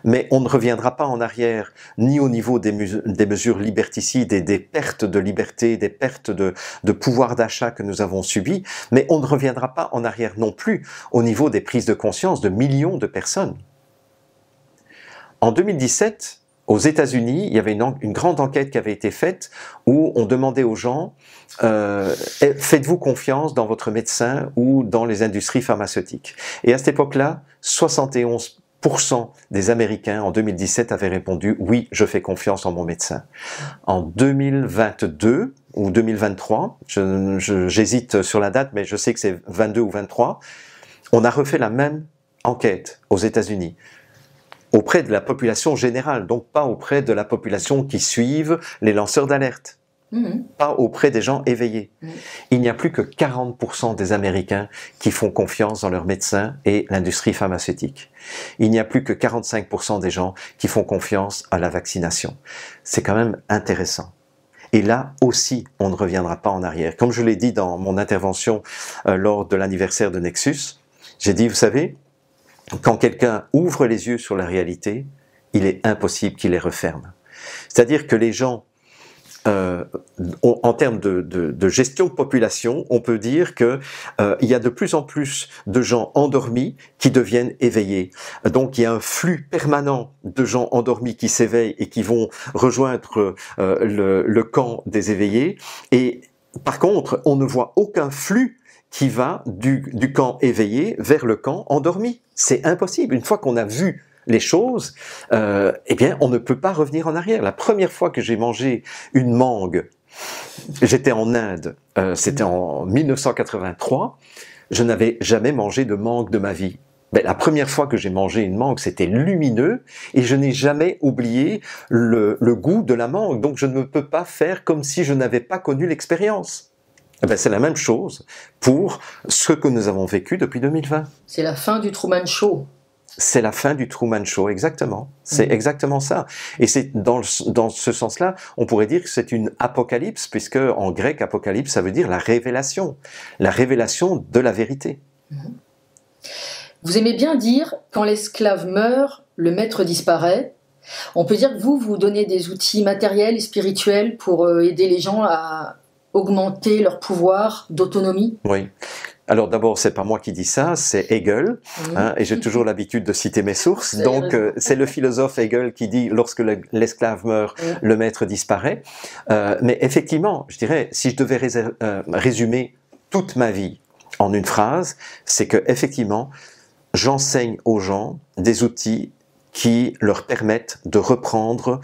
mais on ne reviendra pas en arrière ni au niveau des mesures liberticides et des pertes de liberté, des pertes de pouvoir d'achat que nous avons subies, mais on ne reviendra pas en arrière non plus au niveau des prises de conscience de millions de personnes. En 2017, aux États-Unis, il y avait une grande enquête qui avait été faite où on demandait aux gens faites-vous confiance dans votre médecin ou dans les industries pharmaceutiques? Et à cette époque-là, 71% 40% des Américains en 2017 avaient répondu « Oui, je fais confiance en mon médecin ». En 2022 ou 2023, j'hésite sur la date, mais je sais que c'est 22 ou 23, on a refait la même enquête aux États-Unis auprès de la population générale, donc pas auprès de la population qui suivent les lanceurs d'alerte. Pas auprès des gens éveillés. Il n'y a plus que 40% des Américains qui font confiance dans leurs médecins et l'industrie pharmaceutique. Il n'y a plus que 45% des gens qui font confiance à la vaccination. C'est quand même intéressant. Et là aussi, on ne reviendra pas en arrière. Comme je l'ai dit dans mon intervention lors de l'anniversaire de Nexus, j'ai dit, vous savez, quand quelqu'un ouvre les yeux sur la réalité, il est impossible qu'il les referme. C'est-à-dire que les gens en termes de gestion de population, on peut dire que il y a de plus en plus de gens endormis qui deviennent éveillés. Donc il y a un flux permanent de gens endormis qui s'éveillent et qui vont rejoindre le camp des éveillés. Et par contre, on ne voit aucun flux qui va du camp éveillé vers le camp endormi. C'est impossible. Une fois qu'on a vu les choses, eh bien, on ne peut pas revenir en arrière. La première fois que j'ai mangé une mangue, j'étais en Inde, c'était en 1983, je n'avais jamais mangé de mangue de ma vie. Mais la première fois que j'ai mangé une mangue, c'était lumineux et je n'ai jamais oublié le goût de la mangue. Donc je ne peux pas faire comme si je n'avais pas connu l'expérience. Eh bien, c'est la même chose pour ce que nous avons vécu depuis 2020. C'est la fin du Truman Show. C'est la fin du Truman Show, exactement. C'est exactement ça. Et c'est dans ce sens-là, on pourrait dire que c'est une apocalypse, puisque en grec, apocalypse, ça veut dire la révélation de la vérité. Vous aimez bien dire, quand l'esclave meurt, le maître disparaît. On peut dire que vous donnez des outils matériels et spirituels pour aider les gens à augmenter leur pouvoir d'autonomie. Oui. Alors d'abord, c'est pas moi qui dis ça, c'est Hegel, et j'ai toujours l'habitude de citer mes sources. Donc c'est le philosophe Hegel qui dit lorsque l'esclave meurt, le maître disparaît. Mais effectivement, je dirais, si je devais résumer toute ma vie en une phrase, c'est que effectivement, j'enseigne aux gens des outils qui leur permettent de reprendre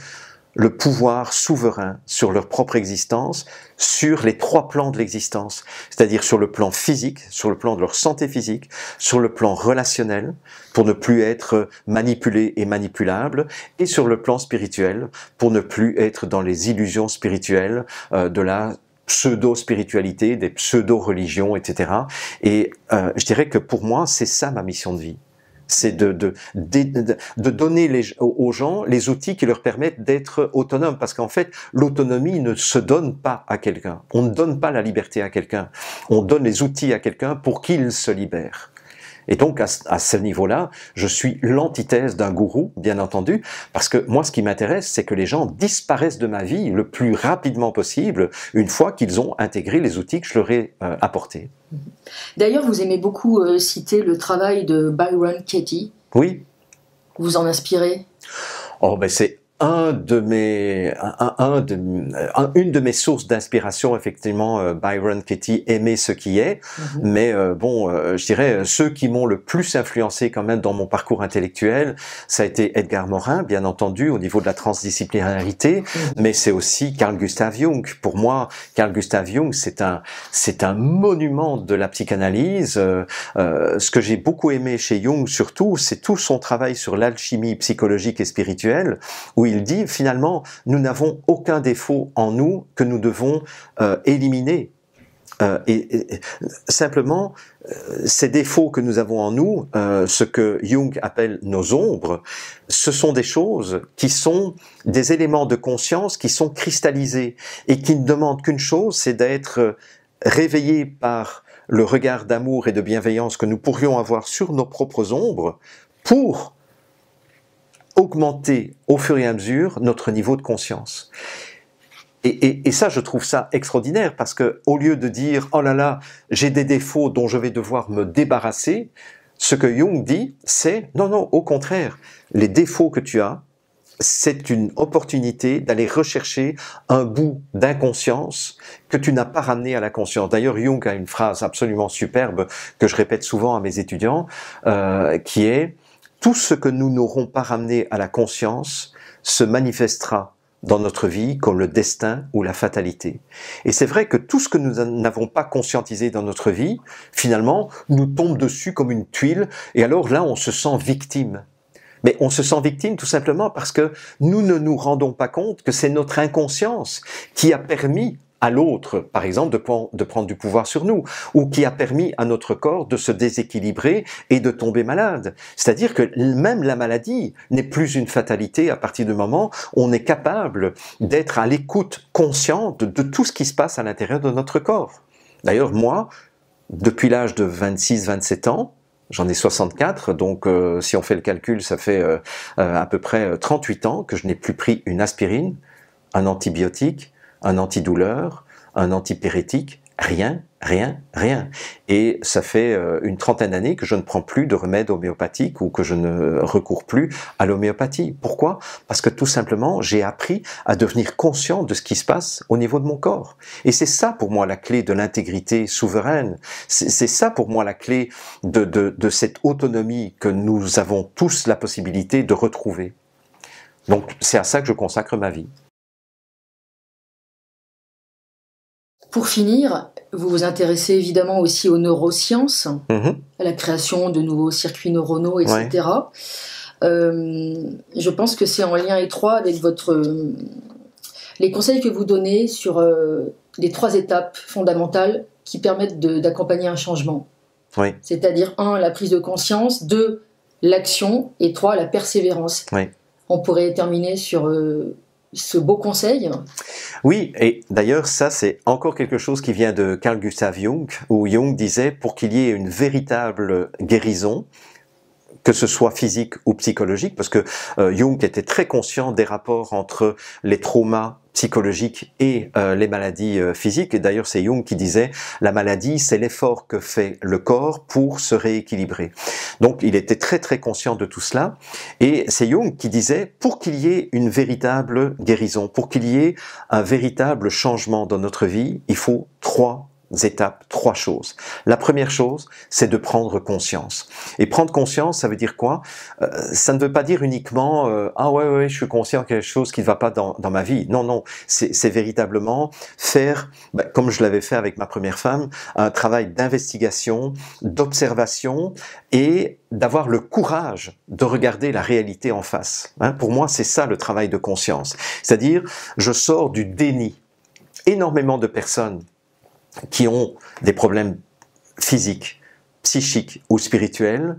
le pouvoir souverain sur leur propre existence, sur les 3 plans de l'existence, c'est-à-dire sur le plan physique, sur le plan de leur santé physique, sur le plan relationnel, pour ne plus être manipulé et manipulable, et sur le plan spirituel, pour ne plus être dans les illusions spirituelles de la pseudo-spiritualité, des pseudo-religions, etc. Et je dirais que pour moi, c'est ça ma mission de vie. C'est de donner aux gens les outils qui leur permettent d'être autonomes. Parce qu'en fait, l'autonomie ne se donne pas à quelqu'un. On ne donne pas la liberté à quelqu'un. On donne les outils à quelqu'un pour qu'il se libère. Et donc, à ce niveau-là, je suis l'antithèse d'un gourou, bien entendu, parce que moi, ce qui m'intéresse, c'est que les gens disparaissent de ma vie le plus rapidement possible, une fois qu'ils ont intégré les outils que je leur ai apportés. D'ailleurs, vous aimez beaucoup citer le travail de Byron Katie. Oui. Vous en inspirez? Oh, ben c'est une de mes sources d'inspiration, effectivement, Byron Katie, aimer ce qui est. Mais je dirais, ceux qui m'ont le plus influencé quand même dans mon parcours intellectuel, ça a été Edgar Morin, bien entendu, au niveau de la transdisciplinarité, mais c'est aussi Carl Gustav Jung. Pour moi, Carl Gustav Jung, c'est un monument de la psychanalyse. Ce que j'ai beaucoup aimé chez Jung, surtout, c'est tout son travail sur l'alchimie psychologique et spirituelle, où il dit finalement nous n'avons aucun défaut en nous que nous devons éliminer. Simplement, ces défauts que nous avons en nous, ce que Jung appelle nos ombres, ce sont des choses qui sont des éléments de conscience qui sont cristallisés et qui ne demandent qu'une chose, c'est d'être réveillés par le regard d'amour et de bienveillance que nous pourrions avoir sur nos propres ombres pour augmenter au fur et à mesure notre niveau de conscience. Et ça, je trouve ça extraordinaire parce que au lieu de dire « Oh là là, j'ai des défauts dont je vais devoir me débarrasser », ce que Jung dit, c'est « Non, non, au contraire, les défauts que tu as, c'est une opportunité d'aller rechercher un bout d'inconscience que tu n'as pas ramené à la conscience. » D'ailleurs, Jung a une phrase absolument superbe que je répète souvent à mes étudiants, qui est tout ce que nous n'aurons pas ramené à la conscience se manifestera dans notre vie comme le destin ou la fatalité. Et c'est vrai que tout ce que nous n'avons pas conscientisé dans notre vie, finalement, nous tombe dessus comme une tuile, et alors là, on se sent victime. Mais on se sent victime tout simplement parce que nous ne nous rendons pas compte que c'est notre inconscience qui a permis à l'autre, par exemple, de prendre du pouvoir sur nous, ou qui a permis à notre corps de se déséquilibrer et de tomber malade. C'est-à-dire que même la maladie n'est plus une fatalité à partir du moment où on est capable d'être à l'écoute consciente de tout ce qui se passe à l'intérieur de notre corps. D'ailleurs, moi, depuis l'âge de 26-27 ans, j'en ai 64, donc si on fait le calcul, ça fait à peu près 38 ans que je n'ai plus pris une aspirine, un antibiotique, un antidouleur, un antipyrétique, rien. Et ça fait une trentaine d'années que je ne prends plus de remède homéopathique ou que je ne recours plus à l'homéopathie. Pourquoi? Parce que tout simplement, j'ai appris à devenir conscient de ce qui se passe au niveau de mon corps. Et c'est ça pour moi la clé de l'intégrité souveraine. C'est ça pour moi la clé de cette autonomie que nous avons tous la possibilité de retrouver. Donc c'est à ça que je consacre ma vie. Pour finir, vous vous intéressez évidemment aussi aux neurosciences, à la création de nouveaux circuits neuronaux, etc. Je pense que c'est en lien étroit avec les conseils que vous donnez sur les 3 étapes fondamentales qui permettent d'accompagner un changement. Oui. C'est-à-dire 1, la prise de conscience, 2, l'action, et 3, la persévérance. Oui. On pourrait terminer sur ce beau conseil. Oui, et d'ailleurs ça c'est encore quelque chose qui vient de Carl Gustav Jung, où Jung disait pour qu'il y ait une véritable guérison, que ce soit physique ou psychologique, parce que Jung était très conscient des rapports entre les traumas psychologiques et les maladies physiques. Et d'ailleurs, c'est Jung qui disait la maladie, c'est l'effort que fait le corps pour se rééquilibrer. Donc, il était très conscient de tout cela. Et c'est Jung qui disait pour qu'il y ait une véritable guérison, pour qu'il y ait un véritable changement dans notre vie, il faut 3 étapes, 3 choses. La première chose, c'est de prendre conscience. Et prendre conscience, ça veut dire quoi? Ça ne veut pas dire uniquement ah ouais, je suis conscient qu'il y a quelque chose qui ne va pas dans ma vie. Non, c'est véritablement faire, comme je l'avais fait avec ma première femme, un travail d'investigation, d'observation et d'avoir le courage de regarder la réalité en face. Pour moi, c'est ça le travail de conscience. C'est-à-dire, je sors du déni. Énormément de personnes qui ont des problèmes physiques, psychiques ou spirituels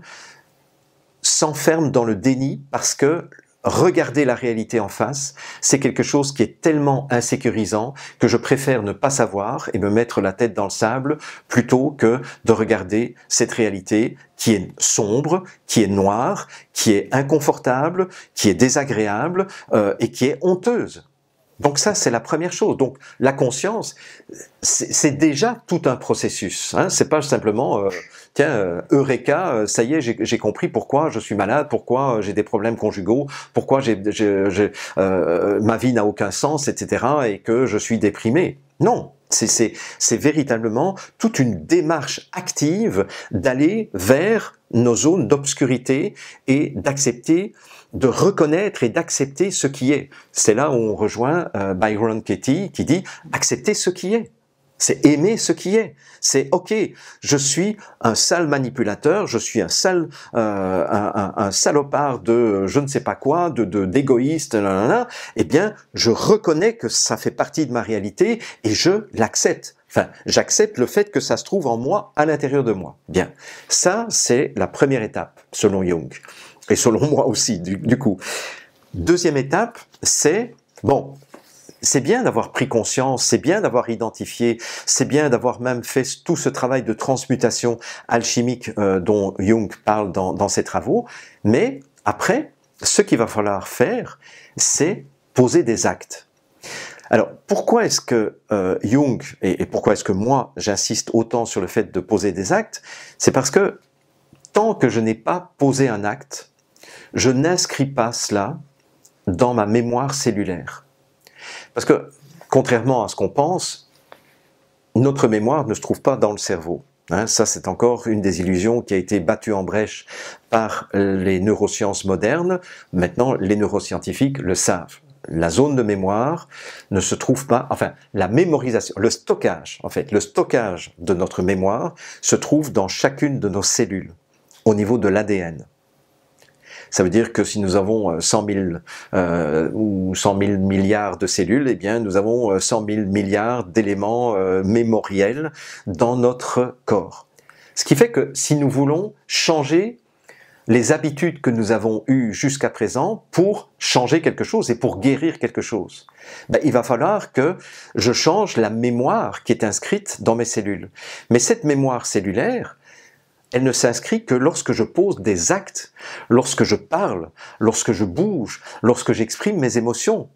s'enferment dans le déni parce que regarder la réalité en face, c'est quelque chose qui est tellement insécurisant que je préfère ne pas savoir et me mettre la tête dans le sable plutôt que de regarder cette réalité qui est sombre, qui est noire, qui est inconfortable, qui est désagréable et qui est honteuse. Donc ça, c'est la première chose. Donc la conscience, c'est déjà tout un processus. C'est pas simplement, eureka, ça y est, j'ai compris pourquoi je suis malade, pourquoi j'ai des problèmes conjugaux, pourquoi ma vie n'a aucun sens, etc. et que je suis déprimé. Non, c'est véritablement toute une démarche active d'aller vers nos zones d'obscurité et d'accepter, de reconnaître et d'accepter ce qui est. C'est là où on rejoint Byron Katie qui dit « accepter ce qui est ». C'est aimer ce qui est. C'est ok, je suis un sale manipulateur, je suis un salopard de je ne sais pas quoi, d'égoïste, eh bien, je reconnais que ça fait partie de ma réalité et je l'accepte. Enfin, j'accepte le fait que ça se trouve en moi, à l'intérieur de moi. Bien, ça, c'est la première étape, selon Jung. Et selon moi aussi, du coup. Deuxième étape, c'est, bon, c'est bien d'avoir pris conscience, c'est bien d'avoir identifié, c'est bien d'avoir même fait tout ce travail de transmutation alchimique dont Jung parle dans ses travaux, mais après, ce qu'il va falloir faire, c'est poser des actes. Alors, pourquoi est-ce que Jung, et pourquoi est-ce que moi, j'insiste autant sur le fait de poser des actes? C'est parce que tant que je n'ai pas posé un acte, je n'inscris pas cela dans ma mémoire cellulaire. Parce que, contrairement à ce qu'on pense, notre mémoire ne se trouve pas dans le cerveau. Hein, ça, c'est encore une des illusions qui a été battue en brèche par les neurosciences modernes. Maintenant, les neuroscientifiques le savent. La zone de mémoire ne se trouve pas, enfin, la mémorisation, le stockage, en fait, le stockage de notre mémoire se trouve dans chacune de nos cellules, au niveau de l'ADN. Ça veut dire que si nous avons 100 000 ou 100 000 milliards de cellules, eh bien, nous avons 100 000 milliards d'éléments mémoriels dans notre corps. Ce qui fait que si nous voulons changer les habitudes que nous avons eues jusqu'à présent pour changer quelque chose et pour guérir quelque chose, ben, il va falloir que je change la mémoire qui est inscrite dans mes cellules. Mais cette mémoire cellulaire, elle ne s'inscrit que lorsque je pose des actes, lorsque je parle, lorsque je bouge, lorsque j'exprime mes émotions.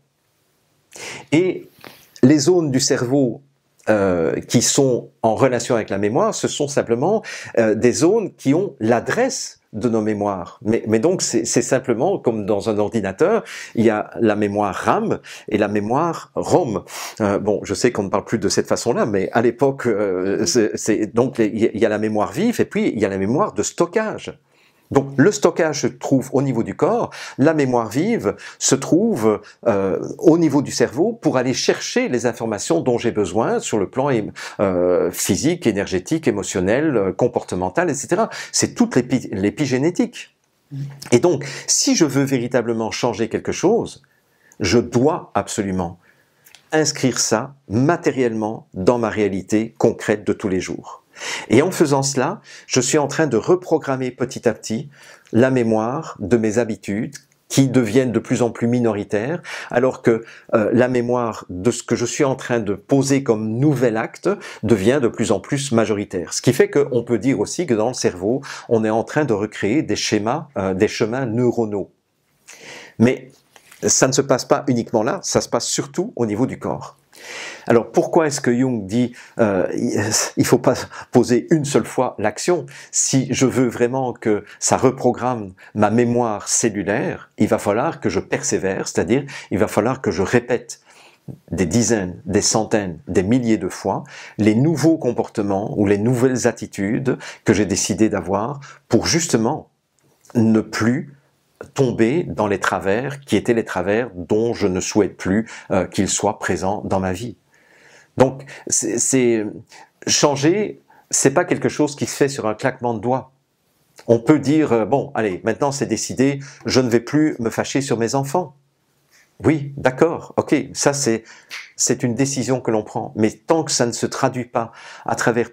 Et les zones du cerveau qui sont en relation avec la mémoire, ce sont simplement des zones qui ont l'adresse de nos mémoires. Mais donc, c'est simplement comme dans un ordinateur, il y a la mémoire RAM et la mémoire ROM. Bon, je sais qu'on ne parle plus de cette façon-là, mais à l'époque, donc il y a la mémoire vive et puis il y a la mémoire de stockage. Donc le stockage se trouve au niveau du corps, la mémoire vive se trouve au niveau du cerveau pour aller chercher les informations dont j'ai besoin sur le plan physique, énergétique, émotionnel, comportemental, etc. C'est toute l'épigénétique. Et donc, si je veux véritablement changer quelque chose, je dois absolument inscrire ça matériellement dans ma réalité concrète de tous les jours. Et en faisant cela, je suis en train de reprogrammer petit à petit la mémoire de mes habitudes qui deviennent de plus en plus minoritaires, alors que la mémoire de ce que je suis en train de poser comme nouvel acte devient de plus en plus majoritaire. Ce qui fait qu'on peut dire aussi que dans le cerveau, on est en train de recréer des schémas, des chemins neuronaux. Mais ça ne se passe pas uniquement là, ça se passe surtout au niveau du corps. Alors pourquoi est-ce que Jung dit il faut pas poser une seule fois l'action? Si je veux vraiment que ça reprogramme ma mémoire cellulaire, il va falloir que je persévère, c'est-à-dire il va falloir que je répète des dizaines, des centaines, des milliers de fois les nouveaux comportements ou les nouvelles attitudes que j'ai décidé d'avoir pour justement ne plus tomber dans les travers qui étaient les travers dont je ne souhaite plus qu'ils soient présents dans ma vie. Donc, changer, c'est pas quelque chose qui se fait sur un claquement de doigts. On peut dire, bon, allez, maintenant c'est décidé, je ne vais plus me fâcher sur mes enfants. Oui, d'accord, ok, ça c'est une décision que l'on prend. Mais tant que ça ne se traduit pas à travers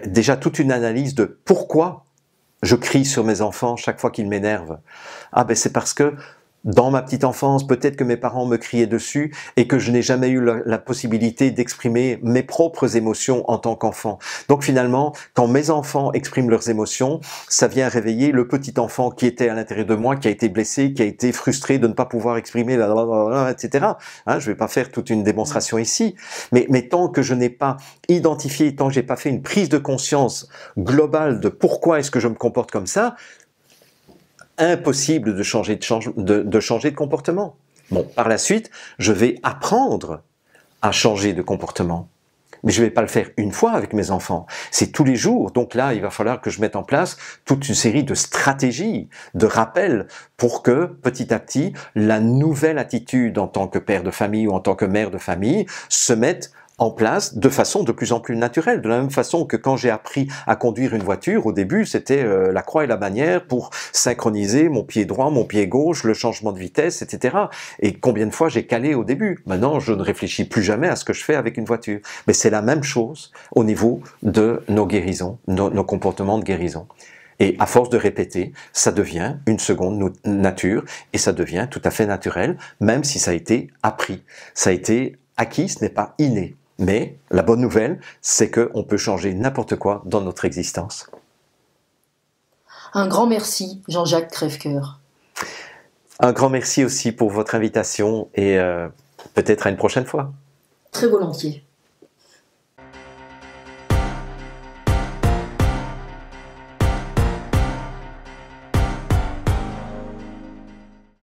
déjà toute une analyse de pourquoi je crie sur mes enfants chaque fois qu'ils m'énervent. Ah ben c'est parce que dans ma petite enfance, peut-être que mes parents me criaient dessus et que je n'ai jamais eu la possibilité d'exprimer mes propres émotions en tant qu'enfant. Donc finalement, quand mes enfants expriment leurs émotions, ça vient réveiller le petit enfant qui était à l'intérieur de moi, qui a été blessé, qui a été frustré de ne pas pouvoir exprimer, etc. Hein, je ne vais pas faire toute une démonstration ici, mais tant que je n'ai pas identifié, tant que j'ai pas fait une prise de conscience globale de pourquoi est-ce que je me comporte comme ça, impossible de changer de comportement. Bon, par la suite, je vais apprendre à changer de comportement. Mais je ne vais pas le faire une fois avec mes enfants. C'est tous les jours. Donc là, il va falloir que je mette en place toute une série de stratégies, de rappels pour que, petit à petit, la nouvelle attitude en tant que père de famille ou en tant que mère de famille se mette en place de façon de plus en plus naturelle. De la même façon que quand j'ai appris à conduire une voiture, au début, c'était la croix et la bannière pour synchroniser mon pied droit, mon pied gauche, le changement de vitesse, etc. Et combien de fois j'ai calé au début. Maintenant, je ne réfléchis plus jamais à ce que je fais avec une voiture. Mais c'est la même chose au niveau de nos guérisons, nos comportements de guérison. Et à force de répéter, ça devient une seconde nature et ça devient tout à fait naturel, même si ça a été appris. Ça a été acquis, ce n'est pas inné. Mais la bonne nouvelle, c'est qu'on peut changer n'importe quoi dans notre existence. Un grand merci, Jean-Jacques Crèvecoeur. Un grand merci aussi pour votre invitation et peut-être à une prochaine fois. Très volontiers.